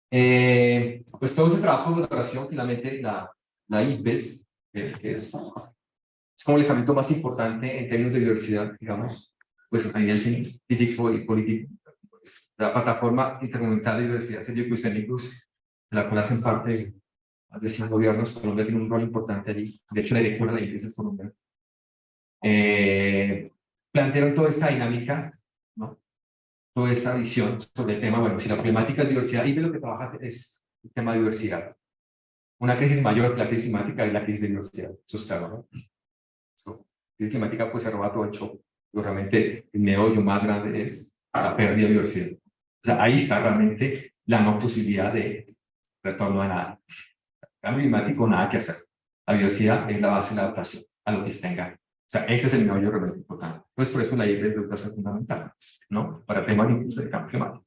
Pues todo ese trabajo de valoración, finalmente la IPBES, que es como el estamento más importante en términos de diversidad, digamos, pues a nivel científico y político. La plataforma intergubernamental de diversidad socioeconómicos, de la cual hacen parte más de 100 gobiernos. Colombia tiene un rol importante allí. De hecho, la directora de la IPBES es colombiana. Plantearon toda esta dinámica, ¿no? Toda esta visión sobre el tema. Bueno, si la problemática es diversidad, IPBES lo que trabaja es el tema de diversidad. Una crisis mayor que la crisis climática es la crisis de diversidad. Eso es claro, ¿no? La crisis climática pues se roba todo el show, pero realmente el meollo más grande es la pérdida de diversidad. O sea, ahí está realmente la no posibilidad de retorno a nada. Cambio climático, nada que hacer. La diversidad es la base de la adaptación a lo que se tenga. O sea, ese es el meollo realmente importante. Pues por eso la IPBES es educación fundamental, ¿no? Para temas incluso de cambio climático.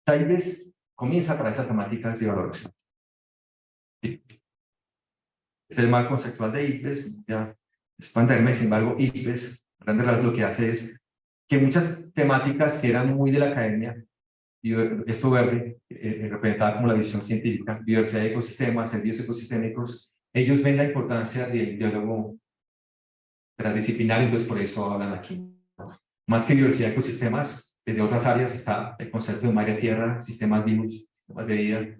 La IPBES comienza para esas temáticas de valoración. ¿Sí? Es el marco conceptual de IPBES, ya expanderme, sin embargo, IPBES, lo que hace es que muchas temáticas que eran muy de la academia, y esto verde, representada como la visión científica, diversidad de ecosistemas, servicios ecosistémicos, ellos ven la importancia del diálogo transdisciplinario, entonces por eso hablan aquí. Más que diversidad de ecosistemas, desde otras áreas está el concepto de madre tierra, sistemas vivos, sistemas de vida,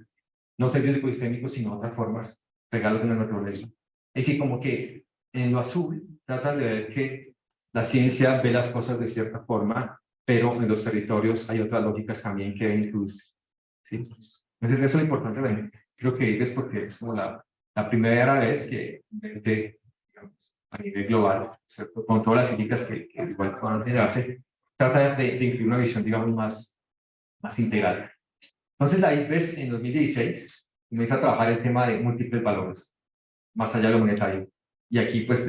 no servicios ecosistémicos, sino otras formas, regalos de la naturaleza. Es decir, como que en lo azul tratan de ver que la ciencia ve las cosas de cierta forma, pero en los territorios hay otras lógicas también que deben incluirse. ¿Sí? Entonces, eso es lo importante también. Creo que es porque es como la primera vez que, digamos, a nivel global, ¿cierto? Con todas las críticas que igual van a generarse, trata de incluir una visión, digamos, más más integral. Entonces la IPES en 2016 comienza a trabajar el tema de múltiples valores, más allá de lo monetario. Y aquí pues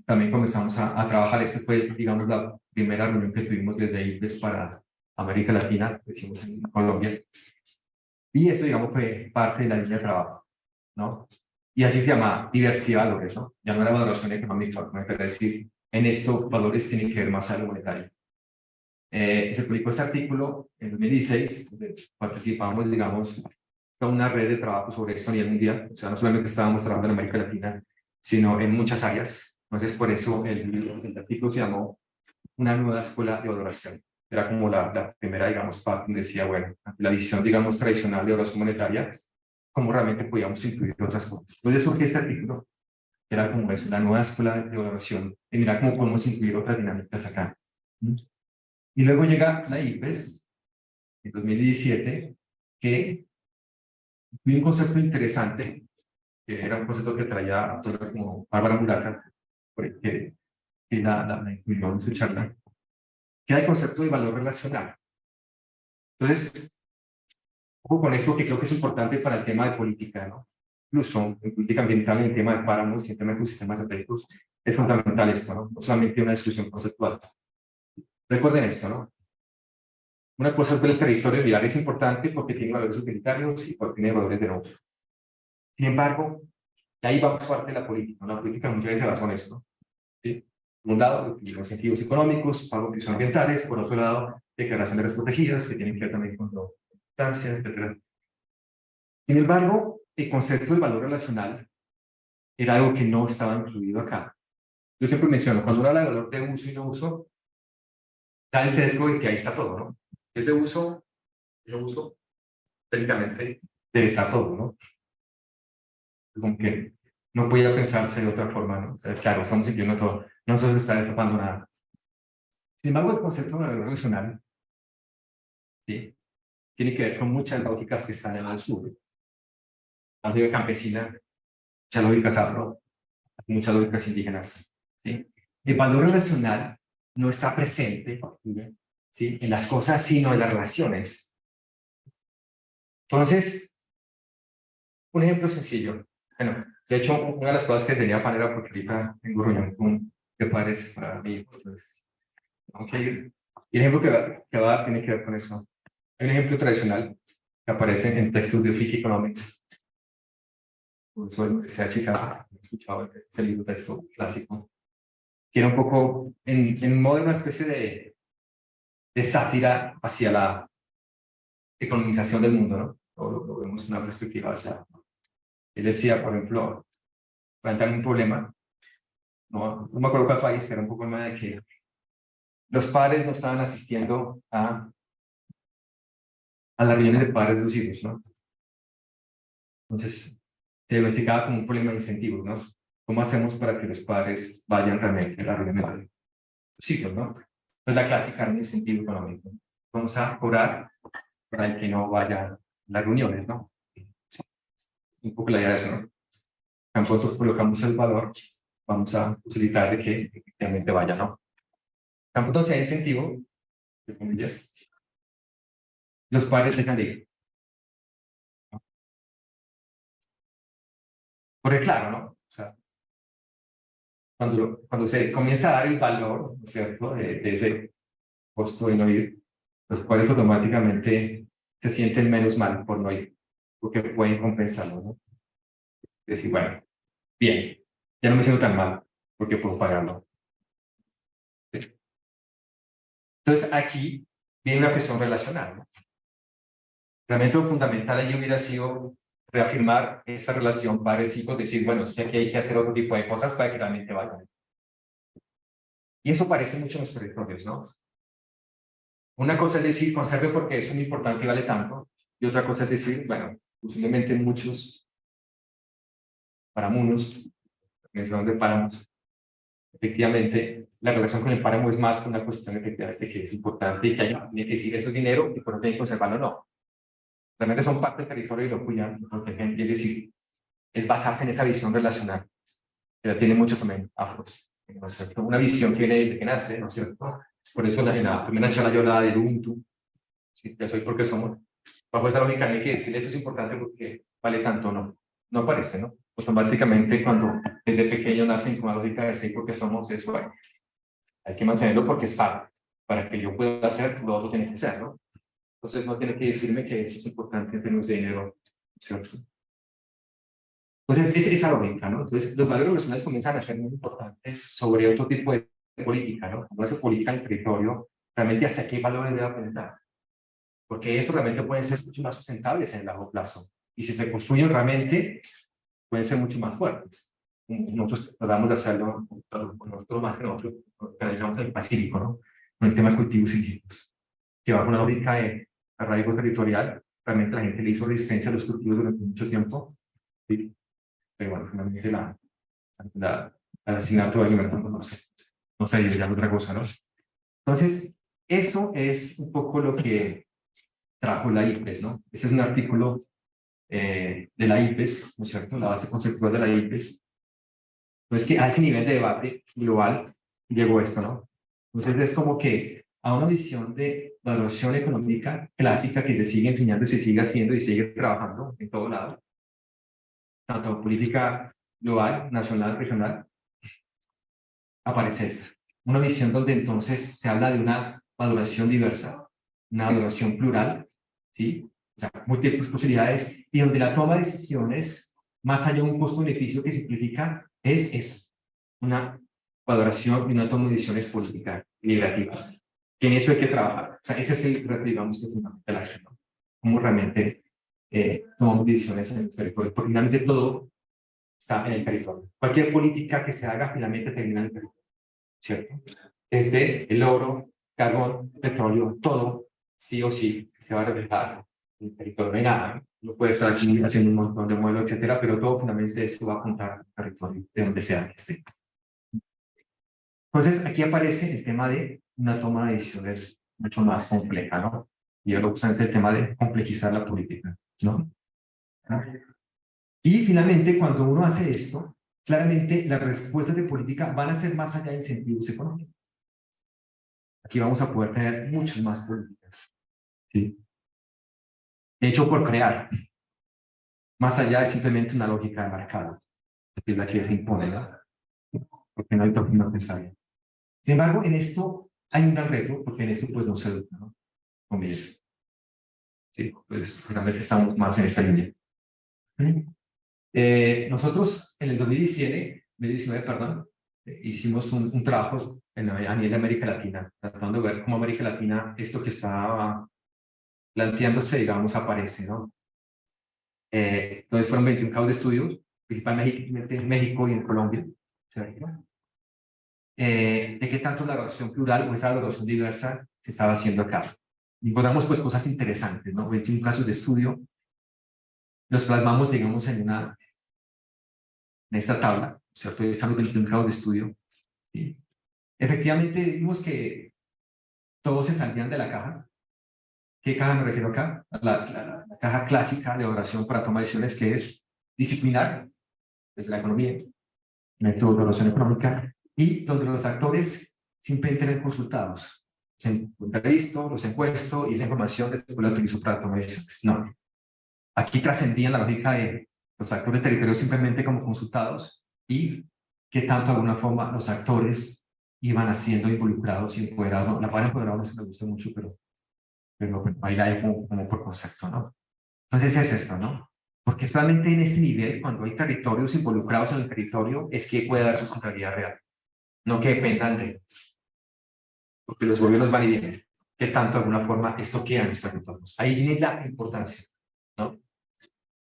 también comenzamos a trabajar. Este fue, digamos, la primera reunión que tuvimos desde IPES para América Latina, que hicimos en Colombia. Y esto, digamos, fue parte de la línea de trabajo, ¿no? Y así se llama diversidad de valores, ¿no? Ya no era valoración económica, me parece decir, en esto valores tienen que ver más a lo monetario. Se publicó este artículo en 2016, donde participamos, digamos, con una red de trabajo sobre esto a nivel mundial. O sea, no solamente estábamos trabajando en América Latina, sino en muchas áreas. Entonces, por eso el artículo se llamó Una nueva escuela de valoración. Era como la primera, digamos, parte donde decía, bueno, la visión, digamos, tradicional de valoración monetaria, cómo realmente podíamos incluir otras cosas. Entonces surgió este artículo, que era como eso, la nueva escuela de valoración, y mira cómo podemos incluir otras dinámicas acá. Y luego llega la IPES, en 2017, que vi un concepto interesante, que era un concepto que traía autores como Bárbara Murata, que la incluyó en su charla, que era el concepto de valor relacional. Entonces, ojo con esto que creo que es importante para el tema de política, ¿no? Incluso en política ambiental, en el tema de páramos y en el tema de ecosistemas estratégicos, es fundamental esto, ¿no? No solamente una discusión conceptual. Recuerden esto, ¿no? Una cosa es ver el territorio vial, es importante porque tiene valores utilitarios y porque tiene valores de no uso. Sin embargo, ahí vamos parte de la política, ¿no? La política muchas veces se basa en esto, ¿no? ¿Sí? Por un lado, los incentivos económicos, pago de ambientales, por otro lado, declaración de áreas protegidas, que tienen que ver también con la importancia, etc. Sin embargo, el concepto del valor relacional era algo que no estaba incluido acá. Yo siempre menciono, cuando uno habla de valor de uso y no uso, da el sesgo de que ahí está todo, ¿no? Es de uso, no uso, técnicamente debe estar todo, ¿no? Como que no podía pensarse de otra forma, ¿no? O sea, claro, estamos incluyendo todo, no se está tapando nada. Sin embargo, el concepto de valor relacional, ¿sí? Tiene que ver con muchas lógicas que están en el sur. La lógica campesina, muchas lógicas afro, muchas lógicas indígenas, ¿sí? El valor relacional no está presente, ¿sí? En las cosas, sino en las relaciones. Entonces, un ejemplo sencillo. Bueno, de hecho, una de las cosas que tenía afán era porque ahorita tengo reunión con de padres para mí. Entonces, okay. Y el ejemplo que va a dar tiene que ver con eso. Hay un ejemplo tradicional que aparece en textos de Fique Economics. Por eso se ha Chicago, he escuchado este libro texto clásico, que era un poco en modo de una especie de sátira hacia la economización del mundo, ¿no? Lo vemos en una perspectiva hacia. Él decía, por ejemplo, plantean un problema, no me acuerdo cuál país, pero un poco el tema de que los padres no estaban asistiendo a las reuniones de padres de los hijos, ¿no? Entonces, se diagnosticaba como un problema de incentivos, ¿no? ¿Cómo hacemos para que los padres vayan realmente a las reuniones de los hijos, ¿no? Es la clásica de incentivo económico. Vamos a cobrar para el que no vaya a las reuniones, ¿no? Un poco la idea de eso, ¿no? Tampoco colocamos el valor, vamos a facilitar de que efectivamente vaya, ¿no? Tampoco sea incentivo, de comillas, los padres dejan de ir. Porque claro, ¿no? O sea, cuando se comienza a dar el valor, ¿no es cierto?, de ese costo de no ir, los padres automáticamente se sienten menos mal por no ir, porque pueden compensarlo, ¿no? Es decir, bueno, bien, ya no me siento tan mal, porque puedo pagarlo. ¿Sí? Entonces aquí viene una cuestión relacional, ¿no? Realmente lo fundamental allí hubiera sido reafirmar esa relación padres-hijos, decir, bueno, es que aquí hay que hacer otro tipo de cosas para que realmente vayan. Y eso parece mucho en los territorios, ¿no? Una cosa es decir, conserve porque es muy importante y vale tanto, y otra cosa es decir, bueno, posiblemente muchos, para unos, mencionando de páramos, efectivamente, la relación con el páramo es más que una cuestión efectivamente de que es importante y que hay que decir eso es dinero y por lo que hay que conservarlo o no. Realmente son parte del territorio y lo cuidan, porque es decir, es basarse en esa visión relacional, que la tiene muchos también afros, ¿no es cierto? Una visión que viene desde que nace, ¿no es cierto? Por eso en la primera charla yo hablaba del Ubuntu, ¿sí? Ya soy porque somos. Bajo esa lógica hay que decir, esto es importante porque vale tanto, no. No aparece, ¿no? Automáticamente cuando desde pequeño nacen con la lógica de ser porque somos, eso hay que mantenerlo porque es para que yo pueda hacer, lo otro tiene que ser, ¿no? Entonces no tiene que decirme que eso es importante en términos de dinero, ¿cierto? Entonces es esa lógica, ¿no? Entonces los valores relacionales comienzan a ser muy importantes sobre otro tipo de política, ¿no? Como esa política del territorio, realmente hasta qué valores debe apuntar. Porque eso realmente pueden ser mucho más sustentables en el largo plazo. Y si se construyen realmente, pueden ser mucho más fuertes. Nosotros tratamos de hacerlo con nosotros más que nosotros organizamos en el Pacífico, ¿no? Con el tema de cultivos ilícitos, que bajo una lógica de arraigo territorial, realmente la gente le hizo resistencia a los cultivos durante mucho tiempo, ¿sí? Pero bueno, finalmente el asesinato de alimentos, no sé, ya otra cosa, ¿no? Entonces, eso es un poco lo que trajo la IPES, ¿no? Ese es un artículo de la IPES, ¿no es cierto? La base conceptual de la IPES. Entonces, que a ese nivel de debate global llegó esto, ¿no? Entonces, es como que a una visión de valoración económica clásica que se sigue enseñando y se sigue haciendo y sigue trabajando en todo lado, tanto política global, nacional, regional, aparece esta. Una visión donde entonces se habla de una valoración diversa, una valoración plural, ¿sí? O sea, múltiples posibilidades, y donde la toma de decisiones, más allá de un costo-beneficio que simplifica, es eso, una valoración y una toma de decisiones política, liberativa. Que en eso hay que trabajar. O sea, ese es el reto, digamos, que fundamenta la agenda. Cómo realmente tomamos decisiones en el territorio. Porque finalmente todo está en el territorio. Cualquier política que se haga finalmente termina en el territorio, ¿cierto? Desde el oro, carbón, petróleo, todo, sí o sí, se va a reflejar en el territorio. No hay nada, no puede estar aquí haciendo un montón de modelos, etcétera, pero todo finalmente eso va a apuntar al territorio, de donde sea que esté. Entonces, aquí aparece el tema de una toma de decisiones mucho más compleja, ¿no? Y ahora justamente el tema de complejizar la política, ¿no? Y finalmente, cuando uno hace esto, claramente las respuestas de política van a ser más allá de incentivos económicos. Aquí vamos a poder tener muchas más políticas, ¿sí? Hecho por crear, más allá de simplemente una lógica de mercado, que es la que se impone, ¿no? Porque no hay otro fin necesario. Sin embargo, en esto hay un gran reto, porque en esto pues no se educa, ¿no? Conmigo. Sí, pues realmente estamos más en esta línea. Nosotros en el 2019, perdón, hicimos un trabajo a nivel de América Latina, tratando de ver cómo América Latina, esto que estaba planteándose, digamos, aparece, ¿no? Entonces fueron 21 casos de estudio, principalmente en México y en Colombia, de qué tanto la evaluación plural o esa evaluación diversa se estaba haciendo acá. Encontramos pues cosas interesantes, ¿no? 21 casos de estudio, los plasmamos, digamos, en esta tabla, ¿cierto? Están los 21 casos de estudio. ¿Sí? Efectivamente, vimos que todos se salían de la caja. ¿Qué caja me refiero acá? La caja clásica de evaluación para tomar decisiones, que es disciplinar, desde la economía, método de evaluación económica, y donde los actores simplemente eran consultados. Los entrevisto, los encuesto y esa información después la utilizo para tomar decisiones. No. Aquí trascendían la lógica de los actores territoriales simplemente como consultados y que tanto de alguna forma los actores iban siendo involucrados y empoderados. La palabra empoderado no se me gusta mucho, pero ahí la hay como por concepto, ¿no? Entonces es esto, ¿no? Porque solamente en ese nivel, cuando hay territorios involucrados en el territorio, es que puede dar su centralidad real. No que dependan de, porque los gobiernos van y vienen, que tanto de alguna forma esto queda en los territorios. Ahí viene la importancia, ¿no?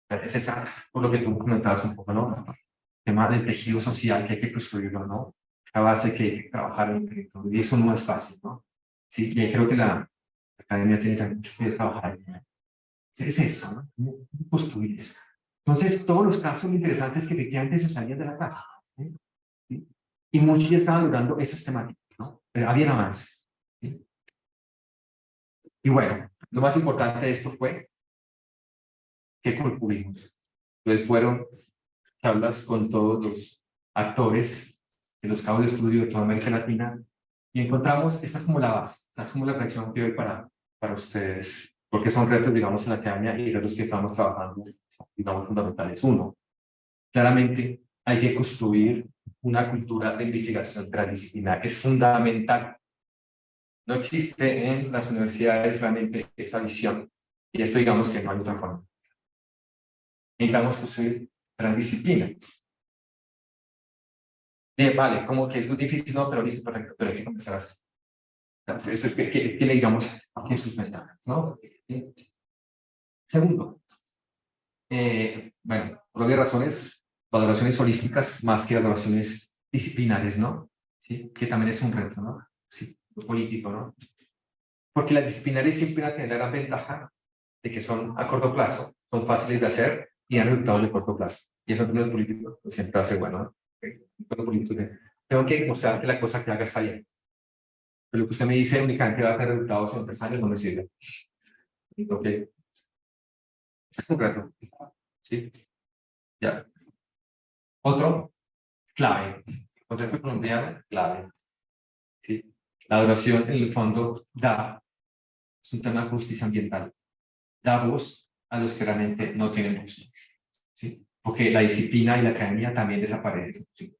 Es esa, por lo que tú comentabas un poco, ¿no? El tema del tejido social que hay que construirlo, ¿no? La base que hay que trabajar en el territorio, y eso no es fácil, ¿no? Sí, y creo que la academia tiene mucho que trabajar. Es eso, ¿no? ¿Cómo construir eso? Entonces, todos los casos interesantes que efectivamente se salían de la caja, ¿sí? ¿Sí? Y muchos ya estaban logrando esas temáticas, ¿no? Pero había avances, ¿sí? Y bueno, lo más importante de esto fue que concluimos. Entonces fueron charlas con todos los actores de los casos de estudio de toda América Latina y encontramos, esta es como la base, esta es como la reflexión que hoy para para ustedes, porque son retos, digamos, en la academia y retos que estamos trabajando, digamos, fundamentales. Uno, claramente hay que construir una cultura de investigación transdisciplinar. Es fundamental. No existe en las universidades realmente esa visión. Y esto digamos que no hay otra forma. Necesitamos construir transdisciplina. Vale, como que eso es difícil, no, pero listo, perfecto, pero hay que comenzar a hacer. Entonces, es que tiene, digamos, que sus ventajas, ¿no? Segundo, bueno, por obvias razones, valoraciones holísticas más que valoraciones disciplinares, ¿no? Sí, que también es un reto, ¿no? Sí, lo político, ¿no? Porque las disciplinares siempre van a tener la gran ventaja de que son a corto plazo, son fáciles de hacer y dan resultados de corto plazo. Y eso en términos políticos pues, siempre va a ser bueno, ¿no? En términos políticos, tengo que mostrar que la cosa que haga está bien. Pero lo que usted me dice únicamente va a tener resultados en 3 años no me sirve. Entonces, este es un reto. ¿Sí? Ya. Otro, clave. Contexto colombiano, clave. ¿Sí? La duración, en el fondo, es un tema de justicia ambiental. Da voz a los que realmente no tienen voz. ¿Sí? Porque la disciplina y la academia también desaparecen. ¿Sí?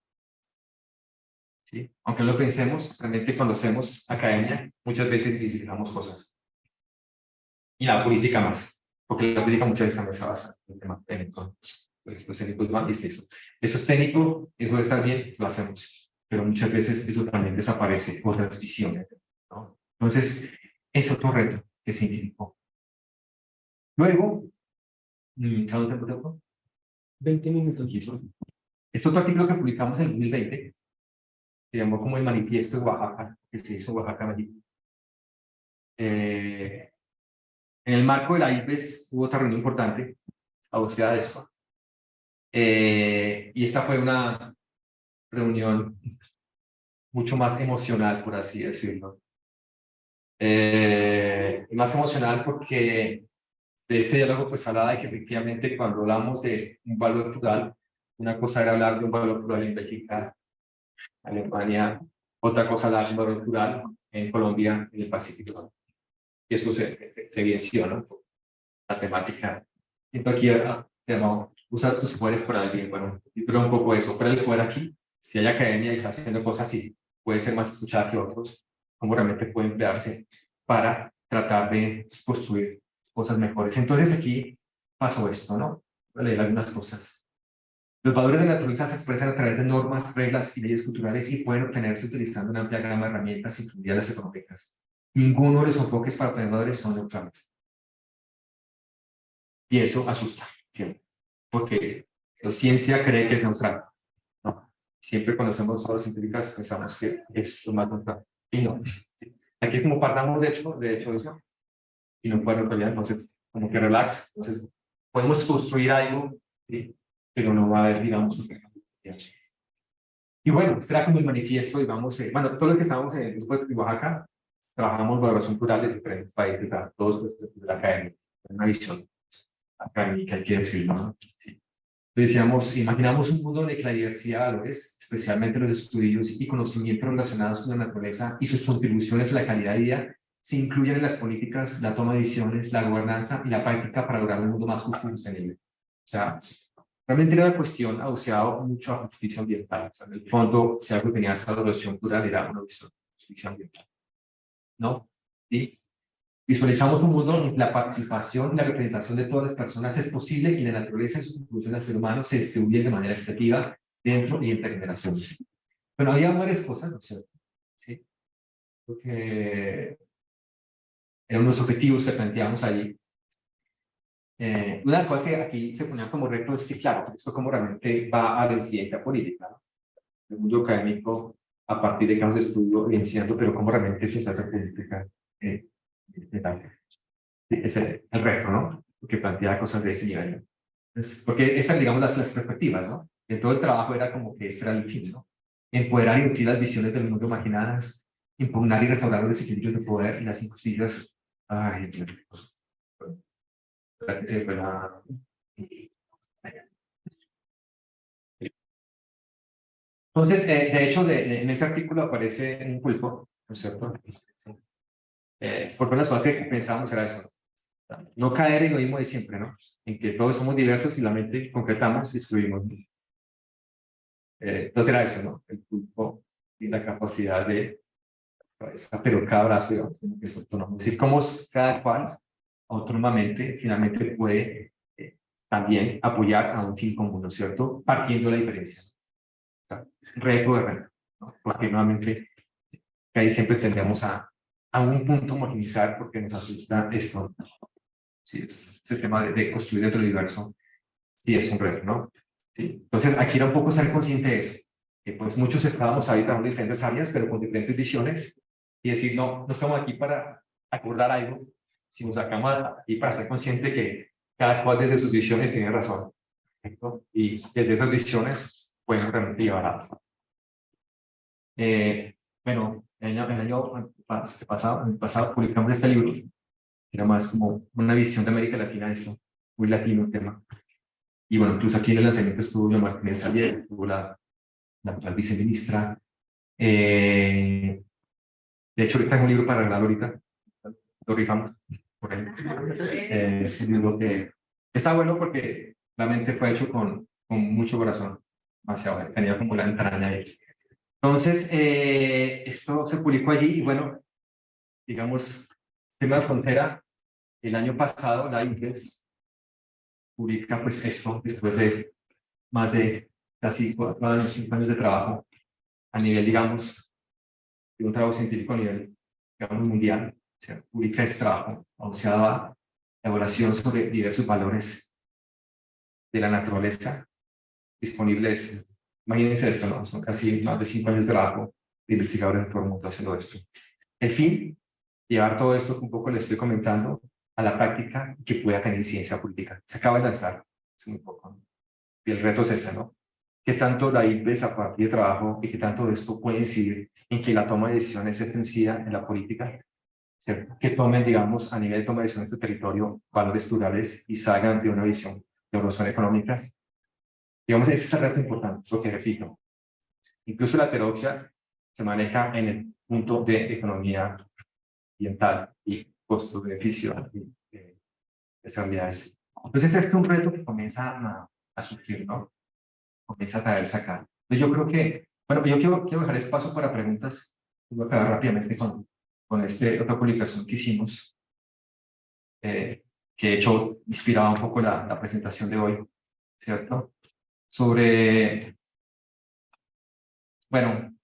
¿Sí? Aunque no lo pensemos, realmente cuando hacemos academia, muchas veces visibilizamos cosas. Y la política más. Porque la política muchas veces también se basa en el tema técnico. Pues los técnicos van y eso. Eso es técnico, eso debe estar bien, lo hacemos. Pero muchas veces eso también desaparece por las visiones, ¿no? Entonces, es otro reto que se identificó. Luego, ¿cuánto tiempo tengo? 20 minutos. Listo. Este otro artículo que publicamos en el 2020 se llamó como el Manifiesto de Oaxaca, que se hizo en Oaxaca, México. En el marco de la IPES hubo otra reunión importante, a búsqueda de esto. Y esta fue una reunión mucho más emocional, por así decirlo. Más emocional porque de este diálogo pues hablaba de que efectivamente cuando hablamos de un valor plural, una cosa era hablar de un valor plural en Bélgica, Alemania, otra cosa hablar de un valor plural en Colombia, en el Pacífico. Y eso se evidenció, ¿no? La temática. Siento aquí, usar tus poderes para el bien. Bueno, pero un poco eso, pero el poder aquí, si hay academia y está haciendo cosas así, puede ser más escuchada que otros, cómo realmente puede emplearse para tratar de construir cosas mejores. Entonces aquí pasó esto, ¿no? Voy a leer algunas cosas. Los valores de la naturaleza se expresan a través de normas, reglas y leyes culturales y pueden obtenerse utilizando una amplia gama de herramientas, incluidas las económicas. Ninguno de los enfoques para obtener valores son neutrales. Y eso asusta, siempre, porque la ciencia cree que es neutral. ¿No? Siempre cuando hacemos cosas científicas pensamos que es lo más neutral. Y no. Aquí es como partamos de hecho eso, y no puede neutralidad, entonces como que relax. Entonces podemos construir algo, ¿sí? Pero no va a haber, digamos, un... Y bueno, este era como el manifiesto, digamos, bueno, todos los que estábamos en el grupo de Oaxaca, trabajamos valoración plural de diferentes países, todos pues, de la academia, una visión académica, hay que decirlo, ¿no? Sí. Decíamos, imaginamos un mundo donde la diversidad de valores, especialmente los estudios y conocimientos relacionados con la naturaleza y sus contribuciones a la calidad de vida, se incluyen en las políticas, la toma de decisiones, la gobernanza y la práctica para lograr un mundo más justo y sostenible. O sea, realmente era una cuestión asociada mucho a justicia ambiental. O sea, en el fondo, si algo tenía esta evaluación plural, era una visión de justicia ambiental. ¿No? ¿Sí? Visualizamos un mundo donde la participación y la representación de todas las personas es posible y la naturaleza y sus contribuciones al ser humano se distribuyen de manera equitativa dentro y entre generaciones. Pero había varias cosas, ¿no es cierto? Sí. Porque eran unos objetivos que planteamos ahí. Una de las cosas que aquí se ponía como reto es que, claro, esto como realmente va a la incidencia política, ¿no? El mundo académico, a partir de casos de estudio, evidenciando, pero cómo realmente eso se hace política. Es el reto, ¿no? Porque plantea cosas de ese nivel. Entonces, porque esas, digamos, las perspectivas, ¿no? De todo el trabajo era como que este era el fin, ¿no? Empoderar y nutrir las visiones del mundo imaginadas, impugnar y restaurar los desequilibrios de poder y las injusticias. Ay, Dios mío. Entonces, de hecho, en ese artículo aparece un pulpo, ¿no es cierto? porque una de las cosas que pensábamos era eso, no caer en lo mismo de siempre, ¿no? En que todos somos diversos y la mente concretamos y excluimos. Entonces era eso, ¿no? El pulpo y la capacidad de, pero cada brazo, digamos, que es autónomo. Es decir, cómo cada cual autónomamente finalmente puede también apoyar a un fin común, ¿no es cierto? Partiendo de la diferencia. O sea, reto de reto, ¿no? Porque nuevamente que ahí siempre tendemos a un punto homogenizar porque nos asusta esto. Sí, es ese tema de construir dentro del universo, sí es un reto, ¿no? Sí. Entonces, aquí era un poco ser consciente de eso, que pues muchos estábamos ahí trabajando en diferentes áreas, pero con diferentes visiones, y decir, no, no estamos aquí para acordar algo, sino sacamos aquí para ser consciente que cada cual desde sus visiones tiene razón, ¿cierto? Y desde esas visiones pueden realmente llevar a algo. Bueno, el año pasado publicamos este libro, que era más como una visión de América Latina de esto, muy latino el tema. Y bueno, incluso aquí en el lanzamiento estuvo Yo Martínez ayer, estuvo la actual viceministra. De hecho, ahorita tengo un libro para regalar ahorita, lo rifamos por ahí. Es un libro que está bueno porque realmente fue hecho con mucho corazón, demasiado, tenía como la entraña ahí. Entonces, esto se publicó allí y bueno, digamos, tema de frontera, el año pasado la INPES publica pues esto después de más de casi 4 años, 5 años de trabajo a nivel, digamos, de un trabajo científico a nivel, digamos, mundial. O sea, publica este trabajo, asociado a elaboración sobre diversos valores de la naturaleza disponibles. Imagínense esto, ¿no? Son casi más de 5 años de trabajo de investigadores en todo el mundo haciendo esto. El fin, llevar todo esto que un poco les estoy comentando a la práctica que pueda tener ciencia política. Se acaba de lanzar, es muy poco, ¿no? Y el reto es ese, ¿no? ¿Qué tanto la IPES a partir de trabajo y qué tanto esto puede incidir en que la toma de decisiones es sencilla en la política? ¿Cierto? Que tomen, digamos, a nivel de toma de decisiones de territorio, valores plurales y salgan de una visión de evolución económica. Digamos, ese es el reto importante, lo que repito. Incluso la heterodoxia se maneja en el punto de economía ambiental y costo-beneficio y estabilidades. Entonces, este es un reto que comienza a surgir, ¿no? Comienza a traerse acá. Entonces, yo creo que, bueno, yo quiero dejar espacio para preguntas. Voy a acabar rápidamente con otra publicación que hicimos, que de hecho inspiraba un poco la presentación de hoy, ¿cierto? Sobre, bueno,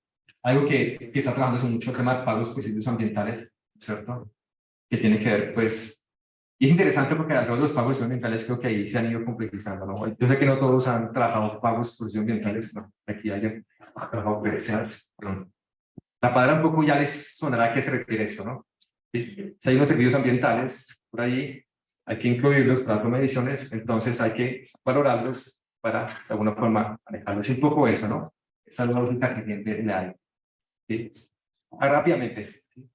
algo que está trabajando es mucho el tema de pagos por servicios ambientales, ¿cierto? Que tiene que ver, pues, y es interesante porque alrededor de los pagos ambientales creo que ahí se han ido complejizando, ¿no? Yo sé que no todos han trabajado pagos por servicios ambientales, no, aquí hay trabajado PSAs, perdón. La palabra un poco ya les sonará a qué se refiere esto, ¿no? ¿Sí? Si hay unos servicios ambientales por ahí, hay que incluirlos para tomar mediciones, entonces hay que valorarlos para de alguna forma manejarlos. Y un poco eso, ¿no? Esa lógica que tiene la hay. ¿Sí? Rápidamente. ¿Sí?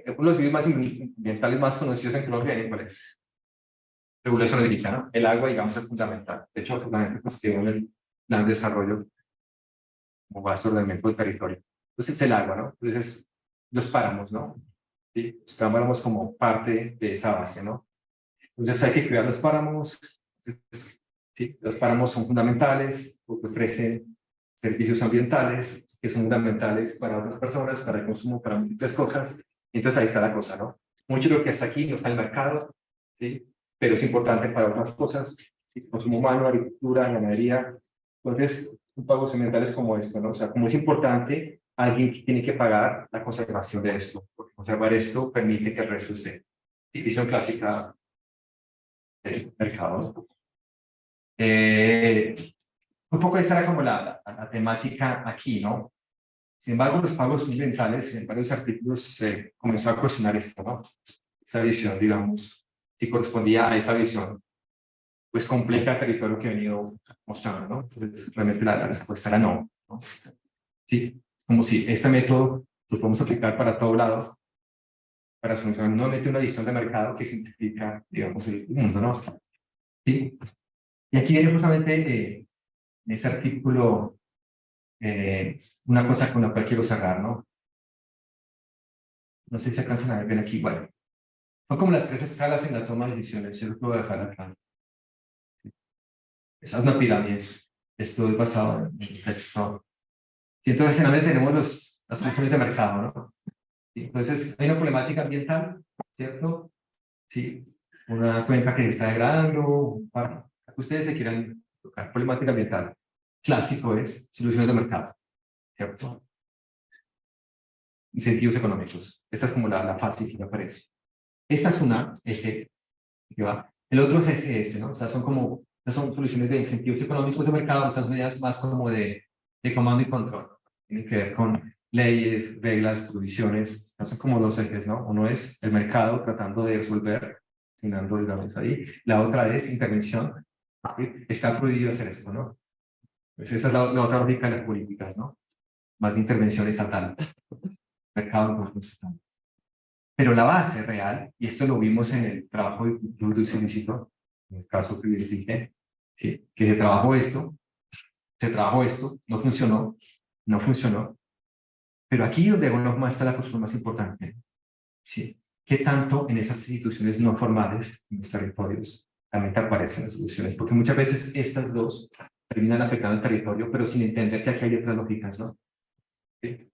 Uno de los servicios más ambientales más conocidos en Colombia, ¿cuál es? Regulación hídrica, ¿no? El agua, digamos, es fundamental. De hecho, fundamentalmente pues, tiene el plan de desarrollo como base de ordenamiento del territorio. Entonces, el agua, ¿no? Entonces, los páramos, ¿no? ¿Sí? Los páramos como parte de esa base, ¿no? Entonces, hay que cuidar los páramos. Entonces, ¿sí? Los páramos son fundamentales porque ofrecen servicios ambientales que son fundamentales para otras personas, para el consumo, para múltiples cosas. Entonces, ahí está la cosa, ¿no? Mucho de lo que hasta aquí no está en el mercado, ¿sí? Pero es importante para otras cosas, ¿sí? Consumo humano, agricultura, ganadería. Entonces, un pagos ambientales como esto, ¿no? O sea, como es importante, alguien tiene que pagar la conservación de esto, porque conservar esto permite que el resto esté. Visión clásica del mercado. Un poco esa era como la temática aquí, ¿no? Sin embargo, los pagos ambientales, en varios artículos se comenzó a cuestionar esto, ¿no? Esta visión, digamos, si correspondía a esa visión, pues compleja el territorio que he venido mostrando, ¿no? Entonces, realmente la respuesta era no, ¿no? Sí, como si este método lo podemos aplicar para todo lado, para solucionar nuevamente una visión de mercado que simplifica, digamos, el mundo, ¿no? Sí. Y aquí viene justamente en ese artículo una cosa con la cual quiero cerrar, ¿no? No sé si alcanzan a ver bien aquí. Bueno, son como las tres escalas en la toma de decisiones. Yo lo puedo dejar acá. Esa es una pirámide. Esto es basado en el texto. Y entonces, generalmente tenemos las soluciones de mercado, ¿no? Sí, entonces, hay una problemática ambiental, ¿cierto? Sí, una cuenca que se está degradando, para que ustedes se quieran tocar. Problemática ambiental. Clásico es soluciones de mercado, ¿cierto? Incentivos económicos. Esta es como la fase que me aparece. Esta es una eje que va. El otro es este, ¿no? O sea, estas son soluciones de incentivos económicos de mercado, estas medidas más como de comando y control. Tienen que ver con leyes, reglas, prohibiciones. Estos son como los ejes, ¿no? Uno es el mercado tratando de resolver, asignando, digamos, ahí. La otra es intervención. ¿Sí? Está prohibido hacer esto, ¿no? Pues esa es la otra lógica de las políticas, ¿no? Más de intervención estatal. Mercado no estatal. Pero la base real, y esto lo vimos en el trabajo de cultura ilícito, en el caso que les dije, ¿sí? Que se trabajó esto, no funcionó, no funcionó, pero aquí donde hago más está la cuestión más importante, ¿sí? ¿Qué tanto en esas instituciones no formales, en los territorios, realmente aparecen las soluciones? Porque muchas veces estas dos terminan afectando el territorio, pero sin entender que aquí hay otras lógicas, ¿no? ¿Sí?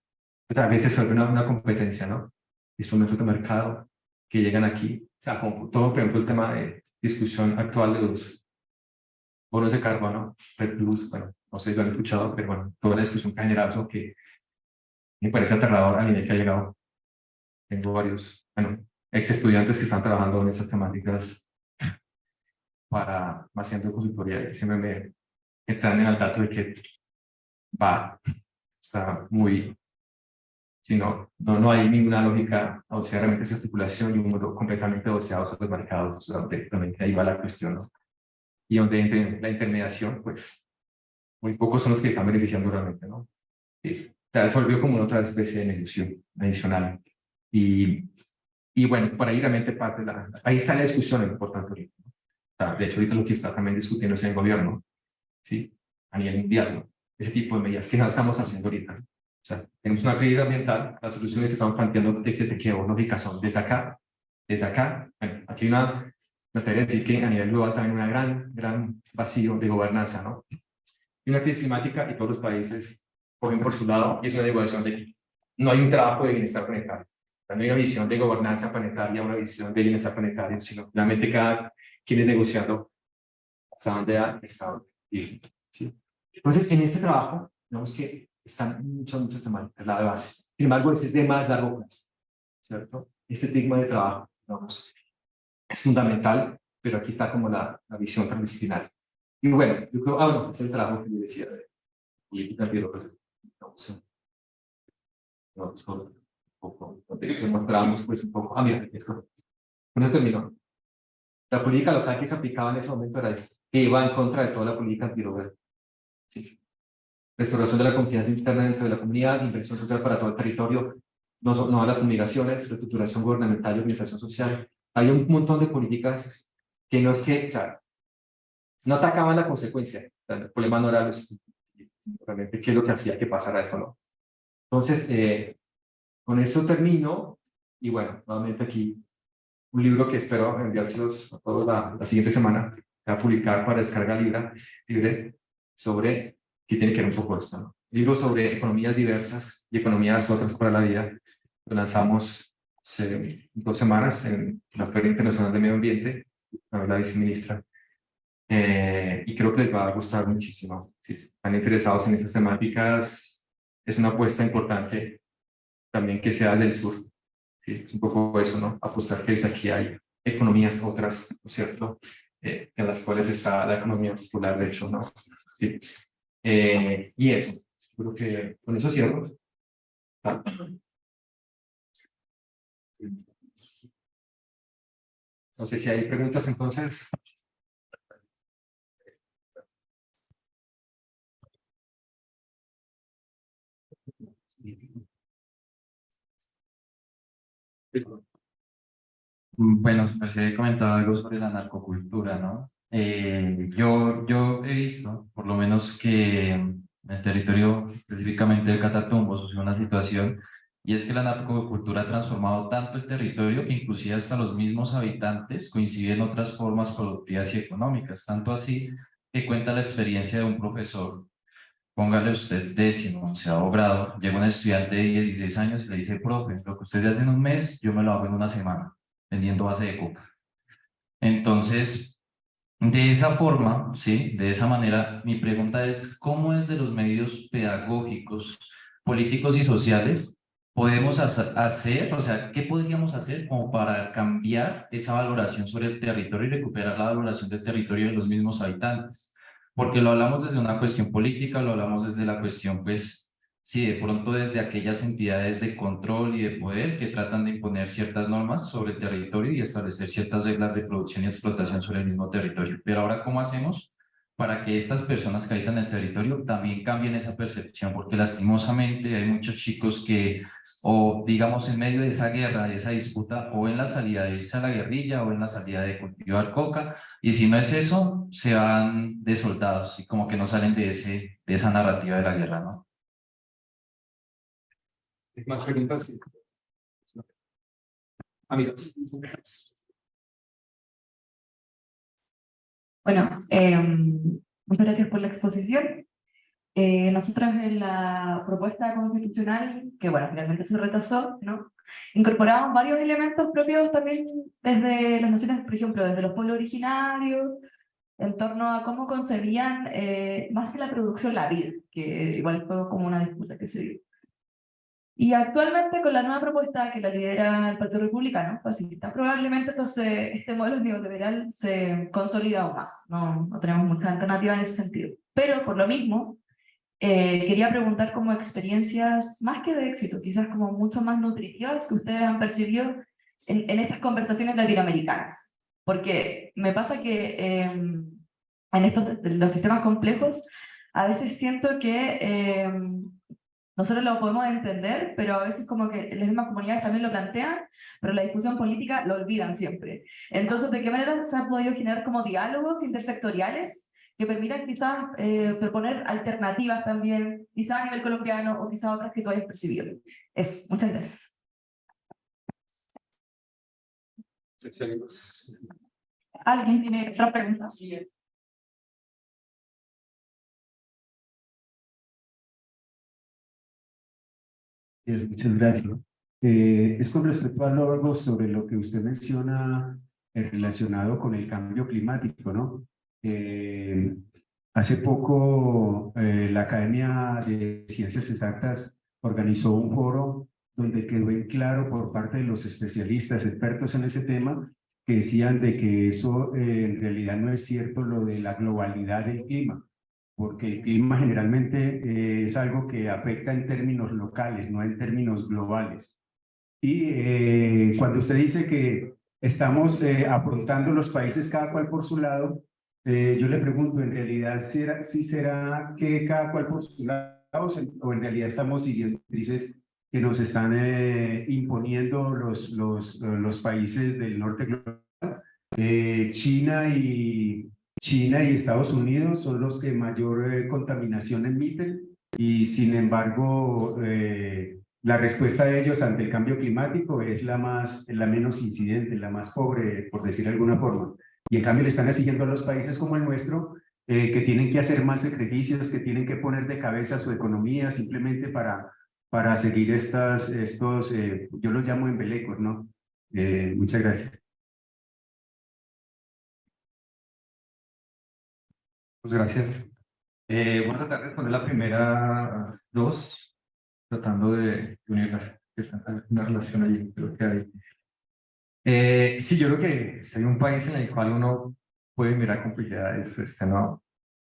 Pues a veces se vuelve una competencia, ¿no? Instrumentos de mercado que llegan aquí. O sea, como todo, por ejemplo, el tema de discusión actual de los bonos de carbono, Red Plus, bueno, no sé si lo han escuchado, pero bueno, toda la discusión que ha generado eso que me parece aterrador a nivel que ha llegado. Tengo varios, bueno, ex estudiantes que están trabajando en esas temáticas para haciendo consultoría y siempre me traen al dato de que está muy. Si no hay ninguna lógica, o sea, realmente es especulación y un mundo completamente doceado sobre los mercados, o sea, donde realmente ahí va la cuestión, ¿no? Y donde entre la intermediación, pues, muy pocos son los que están beneficiando realmente, ¿no? Sí. O sea, se volvió como una otra especie de negocio adicional. Y bueno, por ahí realmente ahí está la discusión importante ahorita, ¿no? O sea, de hecho, ahorita lo que está también discutiendo es el gobierno, ¿sí? A nivel mundial, ¿no? Ese tipo de medidas que no estamos haciendo ahorita. O sea, tenemos una crisis ambiental, las soluciones que estamos planteando desde geológicas son desde acá. Bueno, aquí hay una materia de decir que a nivel global también una gran vacío de gobernanza, ¿no? Y una crisis climática y todos los países cogen por su lado y es una negociación de no hay un trabajo de bienestar planetario. No hay una visión de gobernanza planetaria, una visión de bienestar planetario, sino realmente cada quien es negociando hasta dónde ha estado. ¿Sí? Entonces, en este trabajo, vemos que están muchas temáticas, la de base. Sin embargo, este es de más largo plazo, ¿cierto? Este tema de trabajo, vamos, es fundamental, pero aquí está como la visión transdisciplinar. Y bueno, yo creo, bueno, es el trabajo que yo decía de política biológica. Vamos por un poco, donde mostramos pues un poco, mira, esto, con esto terminó. La política local que se aplicaba en ese momento era esto, que iba en contra de toda la política antirrobusta. Sí. Restauración de la confianza interna dentro de la comunidad, inversión social para todo el territorio, no a las fumigaciones, reestructuración gubernamental y organización social. Hay un montón de políticas que no es que, o sea, no atacaban la consecuencia. O sea, el problema no era realmente qué es lo que hacía que pasara eso, ¿no? Entonces, con eso termino, y bueno, nuevamente aquí un libro que espero enviárselos a todos la siguiente semana, que va a publicar para descarga libre sobre qué tiene que ver un poco esto, ¿no? Libro sobre economías diversas y economías otras para la vida. Lo lanzamos hace 2 semanas en la Feria Internacional de Medio Ambiente, la viceministra, y creo que les va a gustar muchísimo. Si están interesados en estas temáticas, es una apuesta importante también que sea del sur. Sí, es un poco eso, ¿no? Apostar que desde aquí hay economías otras, ¿no es cierto? En las cuales está la economía popular, de hecho, ¿no? Sí. Y eso, creo que con eso cierro. Ah. No sé si hay preguntas entonces. Bueno, pues he comentado algo sobre la narcocultura, ¿no? Yo he visto, por lo menos, que en el territorio específicamente del Catatumbo sucedió una situación y es que la narcocultura ha transformado tanto el territorio que inclusive hasta los mismos habitantes coinciden en otras formas productivas y económicas, tanto así que cuenta la experiencia de un profesor. Póngale usted 10º, 11º grado, llega un estudiante de 16 años y le dice: profe, lo que usted hace en un mes, yo me lo hago en una semana, vendiendo base de coca. Entonces, de esa forma, ¿sí? De esa manera, mi pregunta es: ¿cómo desde los medios pedagógicos, políticos y sociales podemos hacer, o sea, qué podríamos hacer como para cambiar esa valoración sobre el territorio y recuperar la valoración del territorio de los mismos habitantes? Porque lo hablamos desde una cuestión política, lo hablamos desde la cuestión, pues, sí, de pronto desde aquellas entidades de control y de poder que tratan de imponer ciertas normas sobre el territorio y establecer ciertas reglas de producción y explotación sobre el mismo territorio. Pero ahora, ¿cómo hacemos para que estas personas que habitan el territorio también cambien esa percepción? Porque lastimosamente hay muchos chicos que, o digamos, en medio de esa guerra, de esa disputa, o en la salida de irse a la guerrilla, o en la salida de cultivar coca, y si no es eso, se van de soldados y como que no salen de esa narrativa de la guerra, ¿no? ¿Más preguntas? Sí. Amiga. Bueno, muchas gracias por la exposición. Nosotros en la propuesta constitucional, que bueno, finalmente se rechazó, ¿no? Incorporamos varios elementos propios también desde las naciones, por ejemplo, desde los pueblos originarios, en torno a cómo concebían más que la producción, la vida, que igual fue como una disputa que se dio. Y actualmente con la nueva propuesta que la lidera el Partido Republicano fascista, probablemente entonces este modelo neoliberal se consolida aún más. No tenemos mucha alternativa en ese sentido. Pero por lo mismo, quería preguntar como experiencias más que de éxito, quizás como mucho más nutritivas que ustedes han percibido en estas conversaciones latinoamericanas. Porque me pasa que en estos, los sistemas complejos, a veces siento que nosotros lo podemos entender, pero a veces como que las mismas comunidades también lo plantean, pero la discusión política lo olvidan siempre. Entonces, ¿de qué manera se han podido generar como diálogos intersectoriales que permitan quizás proponer alternativas también, quizás a nivel colombiano o quizás otras que tú hayas percibido? Eso, muchas gracias. ¿Alguien tiene otra pregunta? Sí. Muchas gracias. Es con respecto a algo sobre lo que usted menciona relacionado con el cambio climático, ¿no? Hace poco la Academia de Ciencias Exactas organizó un foro donde quedó en claro por parte de los especialistas, expertos en ese tema, que decían de que eso en realidad no es cierto, lo de la globalidad del clima, porque el clima generalmente es algo que afecta en términos locales, no en términos globales. Y cuando usted dice que estamos afrontando los países cada cual por su lado, yo le pregunto, ¿en realidad sí será que cada cual por su lado o en realidad estamos siguiendo directrices que nos están imponiendo los países del norte global? China y Estados Unidos son los que mayor contaminación emiten y sin embargo la respuesta de ellos ante el cambio climático es la menos incidente, la más pobre, por decir de alguna forma. Y en cambio le están exigiendo a los países como el nuestro que tienen que hacer más sacrificios, que tienen que poner de cabeza su economía simplemente para seguir yo los llamo embelecos, ¿no? Muchas gracias. Pues gracias. Voy a tratar de responder la primera dos, tratando de unir una relación allí, creo que hay. Sí, yo creo que si hay un país en el cual uno puede mirar complejidades, no,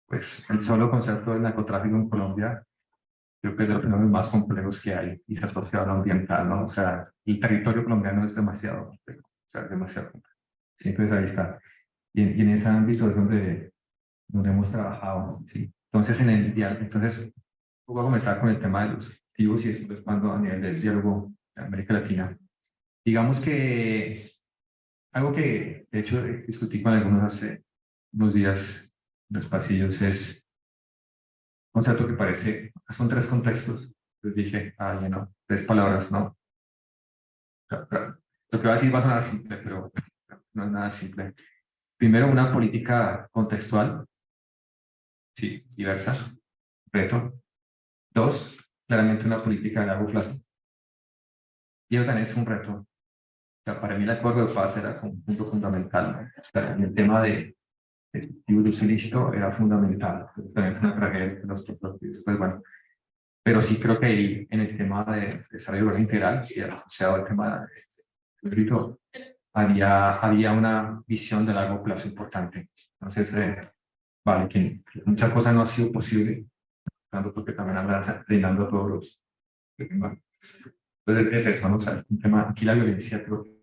pues el solo concepto del narcotráfico en Colombia, creo que es de los fenómenos más complejos que hay y se asocia a lo ambiental, ¿no? O sea, el territorio colombiano es demasiado complejo, o sea, es demasiado complejo. Sí, entonces ahí está. Y en ese ámbito es donde hemos trabajado, ¿sí? Entonces, voy a comenzar con el tema de los objetivos y después cuando a nivel del diálogo de América Latina. Digamos que algo que de hecho discutí con algunos hace unos días en los pasillos es un concepto que parece, son tres contextos Les dije, no, 3 palabras, ¿no? Claro. Lo que voy a decir va a sonar simple, pero no es nada simple. Primero, una política contextual, sí, diversa, reto. 2, claramente una política de largo plazo. Y eso también es un reto. O sea, para mí el acuerdo de paz era un punto fundamental, ¿no? O sea, en el tema de uso ilícito era fundamental. También fue una tragedia de los partidos, pues bueno. Pero sí creo que ahí, en el tema de desarrollo integral, y asociado al tema del grito, había una visión de largo plazo importante. Entonces, vale, que muchas cosas no han sido posible, tanto porque también andan brindando todos los... Entonces, es eso, ¿no? O sea, un tema, aquí la violencia creo que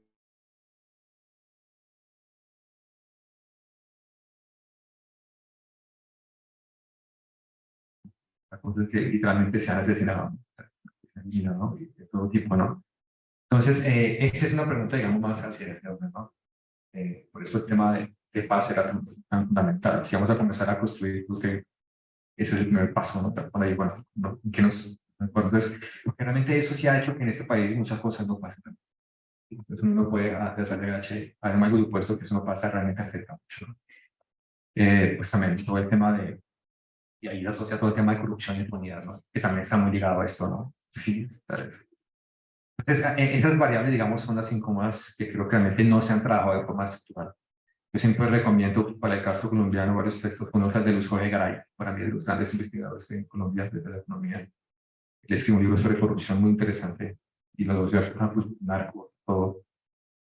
la cosa es que literalmente se han asesinado, ¿no? De todo tipo, ¿no? Entonces, esa es una pregunta, digamos, más hacia el ¿no? Por eso el tema de paz era tan fundamental. Si vamos a comenzar a construir, creo que ese es el primer paso, ¿no? Por ahí, bueno, ¿no? Que nos... Entonces, porque realmente eso sí ha hecho que en este país muchas cosas no pasen. Entonces uno no puede hacer además por supuesto que eso no pasa, realmente afecta mucho, ¿no? Pues también todo el tema de, y ahí se asocia todo el tema de corrupción y impunidad, ¿no? Que también está muy ligado a esto, ¿no? Sí, entonces, esas variables, digamos, son las incómodas que creo que realmente no se han trabajado de forma estructural. Yo siempre recomiendo para el caso colombiano varios textos, uno es el de Luz Jorge Garay, para mí de los grandes investigadores en Colombia desde la economía. Él escribió un libro sobre corrupción muy interesante y lo dos a narco, todo.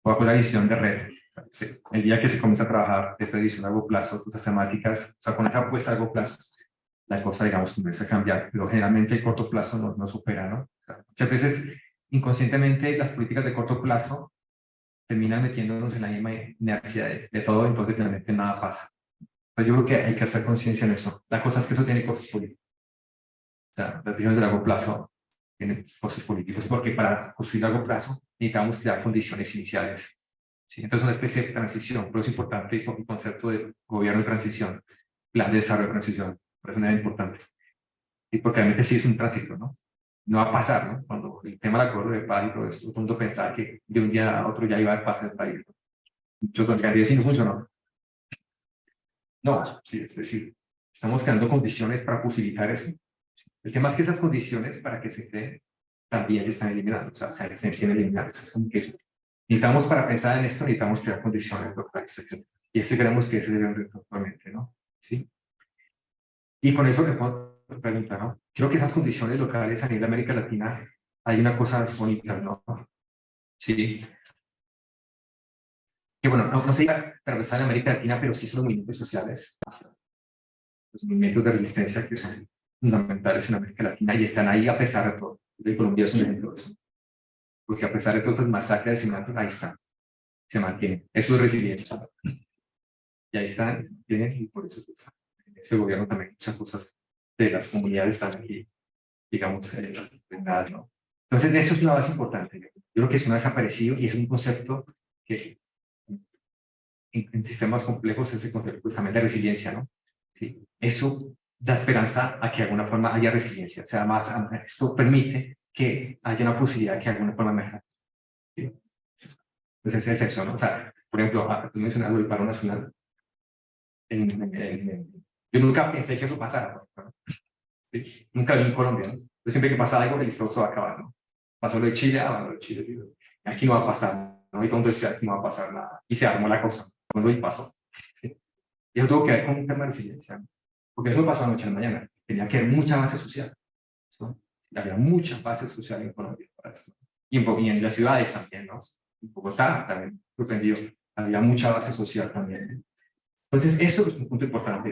Bajo la visión de red. El día que se comienza a trabajar esta edición a largo plazo, estas temáticas, o sea, con esa apuesta a largo plazo, la cosa, digamos, comienza a cambiar, pero generalmente el corto plazo no supera, ¿no? O sea, muchas veces, inconscientemente, las políticas de corto plazo terminan metiéndonos en la misma inercia de todo, entonces realmente nada pasa. Pero yo creo que hay que hacer conciencia en eso. La cosa es que eso tiene costos políticos. O sea, las decisiones de largo plazo tienen costos políticos, porque para construir a largo plazo necesitamos crear condiciones iniciales. ¿Sí? Entonces, una especie de transición, pero es importante el concepto de gobierno de transición, plan de desarrollo de transición, por eso es importante. Sí, porque realmente sí es un tránsito, ¿no? No va a pasar, ¿no? Cuando el tema del acuerdo de paz y todo esto, todo el mundo pensaba que de un día a otro ya iba a pasar el país, ¿no? Muchos alcaldías sí no funcionó. No, sí, es decir, estamos creando condiciones para posibilitar eso. El tema es que esas condiciones para que se creen también ya están eliminadas, o sea, se quieren eliminar. Es como que necesitamos, para pensar en esto, necesitamos crear condiciones locales. Y eso creemos que ese es el reto actualmente, ¿no? ¿Sí? Y con eso le puedo preguntar, ¿no? Creo que esas condiciones locales a nivel de América Latina, hay una cosa bonita, ¿no? Sí. Que bueno, no se iba a atravesar en América Latina, pero sí son los movimientos sociales, los movimientos de resistencia que son fundamentales en América Latina y están ahí a pesar de todo. De Colombia es un ejemplo de eso. Porque a pesar de todas las masacres y asesinatos, ahí están, se mantienen. Eso es resiliencia. Y ahí están, se mantienen, y por eso pues, en ese gobierno también muchas cosas de las comunidades están aquí, digamos, ¿no? Entonces, eso es una base importante. Yo creo que eso no ha desaparecido y es un concepto que en sistemas complejos es el concepto justamente de resiliencia, ¿no? ¿Sí? Eso da esperanza a que de alguna forma haya resiliencia. O sea, más, esto permite que haya una posibilidad que de alguna forma mejore. ¿Sí? Entonces es eso, ¿no? O sea, por ejemplo, tú mencionas el paro nacional. Yo nunca pensé que eso pasara, ¿no? ¿Sí? Nunca vi en Colombia, ¿no? Yo siempre que pasa algo, el Estado se va a acabar, ¿no? Pasó lo de Chile, lo de Chile, ¿sí? Aquí no va a pasar, ¿no? Y cuando decía aquí no va a pasar nada. Y se armó la cosa, cuando y pasó. ¿Sí? Y eso tuvo que ver con un tema de resiliencia, ¿no? Porque eso no pasó anoche a la mañana. Tenía que haber mucha base social, ¿no? Había mucha base social en Colombia para esto. Y en las ciudades también, ¿no? En Bogotá también, sorprendido. Había mucha base social también. Entonces, eso es un punto importante.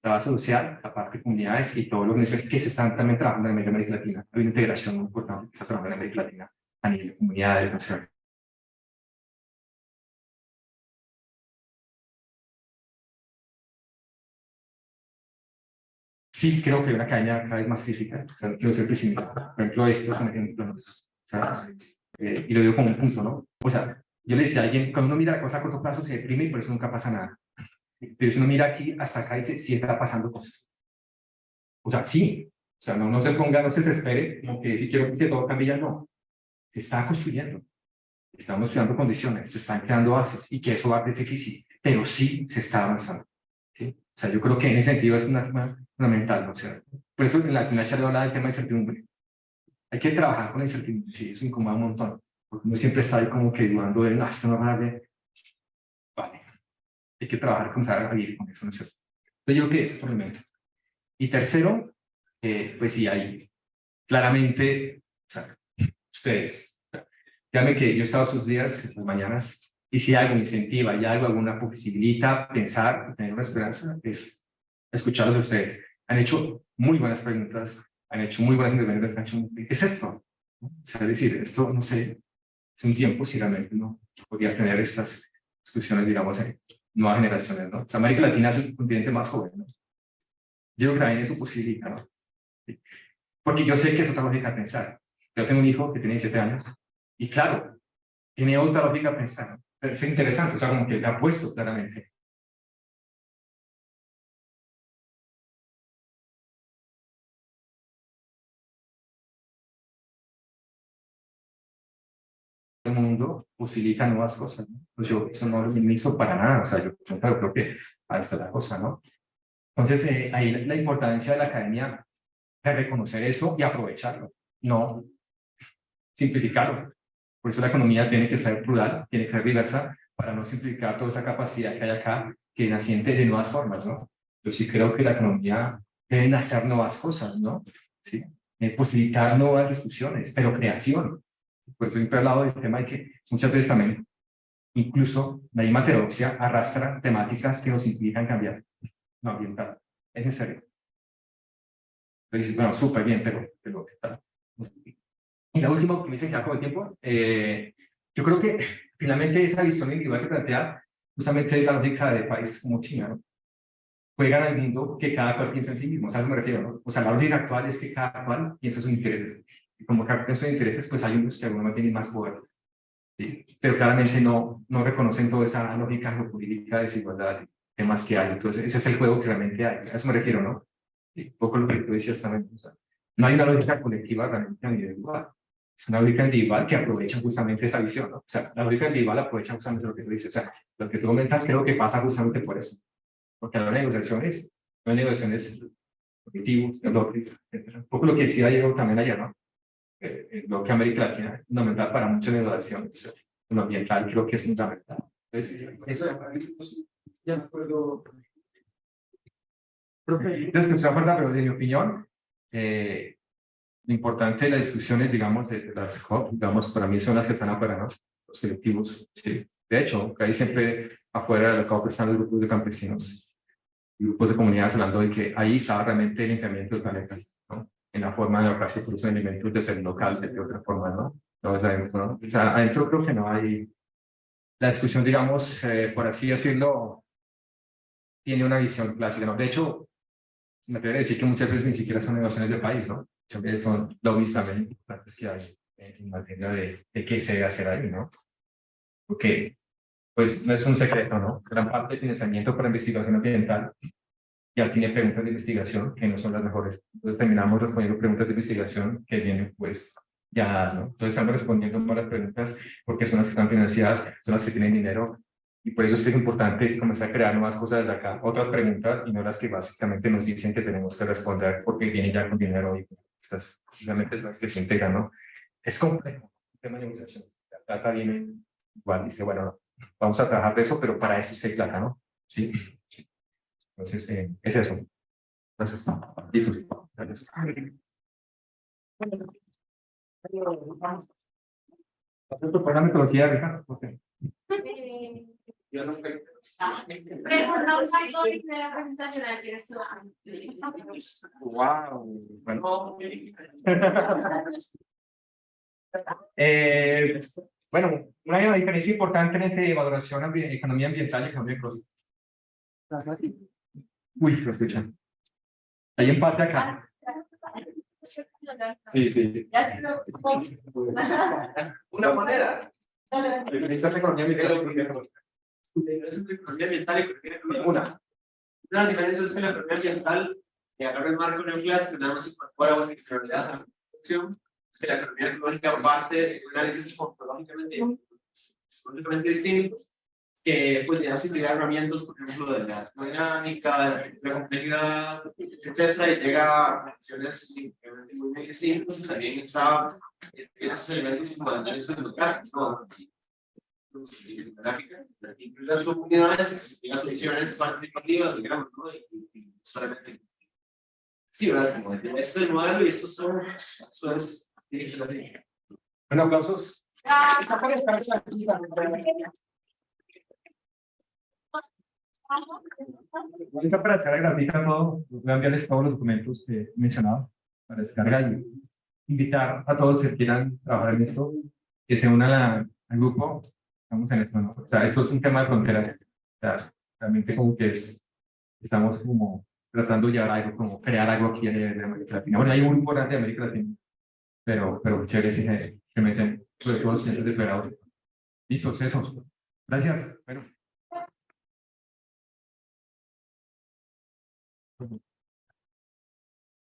La base social, la parte de comunidades y todo lo que se están también trabajando en América Latina. Hay una integración muy importante que está trabajando en América Latina a nivel de comunidades, nacionales. Sí, creo que hay una caña cada vez más crítica. O sea, no quiero ser pesimista. Por ejemplo, esto es un ejemplo, ¿no? O sea, y lo digo como un punto, ¿no? O sea, yo le decía a alguien, cuando uno mira la cosa a corto plazo se deprime y por eso nunca pasa nada. Pero si uno mira aquí, hasta acá dice, sí está pasando cosas. O sea, sí, O sea, no se ponga, no se desespere, como que si quiero que todo cambie ya no. Se está construyendo. Estamos creando condiciones, se están creando bases y que eso va a ser difícil, pero sí se está avanzando. ¿Sí? O sea, yo creo que en ese sentido es fundamental, ¿no? O sea, por eso en la charla hablaba del tema de incertidumbre. Hay que trabajar con la incertidumbre, sí, eso incomoda un montón, porque uno siempre está ahí como que dudando de, no, esto no vale. Vale, hay que trabajar con saber vivir con eso, ¿no es cierto? Entonces yo creo que es por el momento. Y tercero, pues sí, hay claramente, o sea, ustedes, díganme que yo he estado sus días, en las mañanas, y si algo me incentiva, y algo, alguna posibilita pensar, tener una esperanza, es escucharlos de ustedes. Han hecho muy buenas preguntas, han hecho muy buenas intervenciones. ¿Qué es esto? O sea, es decir, esto, no sé, hace un tiempo si realmente no podría tener estas discusiones, digamos, en nuevas generaciones, ¿no? O sea, América Latina es el continente más joven, ¿no? Yo creo que también eso posibilita, ¿no? Sí. Porque yo sé que es otra lógica de pensar. Yo tengo un hijo que tiene 17 años, y claro, tiene otra lógica de pensar, ¿no? Pero es interesante, o sea, como que le ha puesto claramente. El mundo posibilita nuevas cosas, ¿no? Pues yo eso no lo minimizo para nada, o sea, yo creo que ahí está la cosa, ¿no? Entonces, ahí la importancia de la academia es reconocer eso y aprovecharlo, no simplificarlo. Por eso la economía tiene que ser plural, tiene que ser diversa, para no simplificar toda esa capacidad que hay acá, que naciente de nuevas formas, ¿no? Yo sí creo que la economía debe nacer nuevas cosas, ¿no? ¿Sí? Posibilitar nuevas discusiones, pero creación. Por eso siempre he hablado del tema de que muchas veces también, incluso la misma heterodoxia arrastra temáticas que nos implican cambiar lo ambiental. Es en serio. Entonces, bueno, súper bien, pero ¿qué tal? Y la última, que me dicen que acabo de tiempo, yo creo que finalmente esa visión individual que plantea justamente es la lógica de países como China, ¿no? Juegan al mundo que cada cual piensa en sí mismo, o sea, a eso me refiero, ¿no? O sea, la lógica actual es que cada cual piensa en sus intereses. Y como cada cual piensa en sus intereses, pues hay unos que algunos tienen más poder. ¿Sí? Pero claramente no reconocen toda esa lógica geopolítica de desigualdad, temas que hay. Entonces, ese es el juego que realmente hay. A eso me refiero, ¿no? Sí, un poco lo que tú decías también. O sea, no hay una lógica colectiva realmente a nivel global. Es una lógica individual que aprovecha justamente esa visión, ¿no? O sea, la lógica individual aprovecha justamente lo que tú dices. O sea, lo que tú comentas creo que pasa justamente por eso. Porque las negociaciones, no hay negociaciones objetivos, de bloques, etc. Un poco lo que decía Diego también ayer, ¿no? El bloque América Latina es fundamental para muchas negociaciones. Lo ambiental creo que es fundamental. Entonces, eso ya me acuerdo. Entonces, que usted acuerda, pero de mi opinión, lo importante de las discusiones, digamos, de las COP, digamos, para mí son las que están afuera, ¿no? Los colectivos, sí. De hecho, ahí siempre afuera de la COP están los grupos de campesinos, grupos de comunidades hablando de que ahí está realmente el limpiamiento del planeta, ¿no? En la forma de democracia, producción de alimentos desde el local, de otra forma, ¿no? No es adentro, ¿no? O sea, adentro creo que no hay. La discusión, digamos, por así decirlo, tiene una visión clásica, ¿no? De hecho, me atrevería a decir que muchas veces ni siquiera son negociaciones de país, ¿no? Muchas veces son lobbies también importantes que hay en materia de qué se debe hacer ahí, ¿no? Porque, pues, no es un secreto, ¿no? Gran parte del financiamiento para investigación ambiental ya tiene preguntas de investigación que no son las mejores. Entonces terminamos respondiendo preguntas de investigación que vienen, pues, ya, ¿no? Entonces estamos respondiendo malas preguntas porque son las que están financiadas, son las que tienen dinero, y por eso es importante comenzar a crear nuevas cosas desde acá, otras preguntas, y no las que básicamente nos dicen que tenemos que responder porque vienen ya con dinero, y estas precisamente son las que se integran, ¿no? Es complejo el tema de negociación. La plata viene igual, dice, bueno, vamos a trabajar de eso, pero para eso sí hay plata, ¿no? Sí. Entonces, es eso. Gracias. Listo. Gracias. ¿Por la metodología, Ricardo? Yo no sé. Preguntamos algo de la presentación al que Wow. Bueno. Bueno, una diferencia importante entre valoración de economía ambiental y economía ecológica. Uy, lo escuchan. Hay empate acá. Sí, sí. Una moneda. La diferencia entre economía ambiental y economía ecológica. La diferencia entre economía ambiental y economía ecológica. Una diferencia es que la economía ambiental Y ahora el marco neoclásico nada más incorpora una externalidad a la producción, es que la economía ecológica parte de un análisis ontológicamente distinto, que pues ya se tiene herramientas, por ejemplo, de la dinámica, de la complejidad, etcétera, y llega a funciones muy distintas, y también está esos elementos como de análisis democrático, ¿no? Incluye las comunidades y las soluciones participativas, digamos, ¿no? Y solamente. Sí, ¿verdad? Como este es el modelo y estos son. Esto es. Bueno, aplausos. Ahorita para descarga gratuita todo, voy a enviarles todos los documentos que he mencionado para descarga y invitar a todos que quieran trabajar en esto, que se unan al grupo. Estamos en esto, ¿no? O sea, esto es un tema de frontera. O sea, realmente como que estamos como tratando de llevar algo, como crear algo aquí en América Latina. Bueno, hay un grupo grande de América Latina, pero chévere si se meten, sobre todo los centros de operados. Listo, eso. Gracias. Bueno.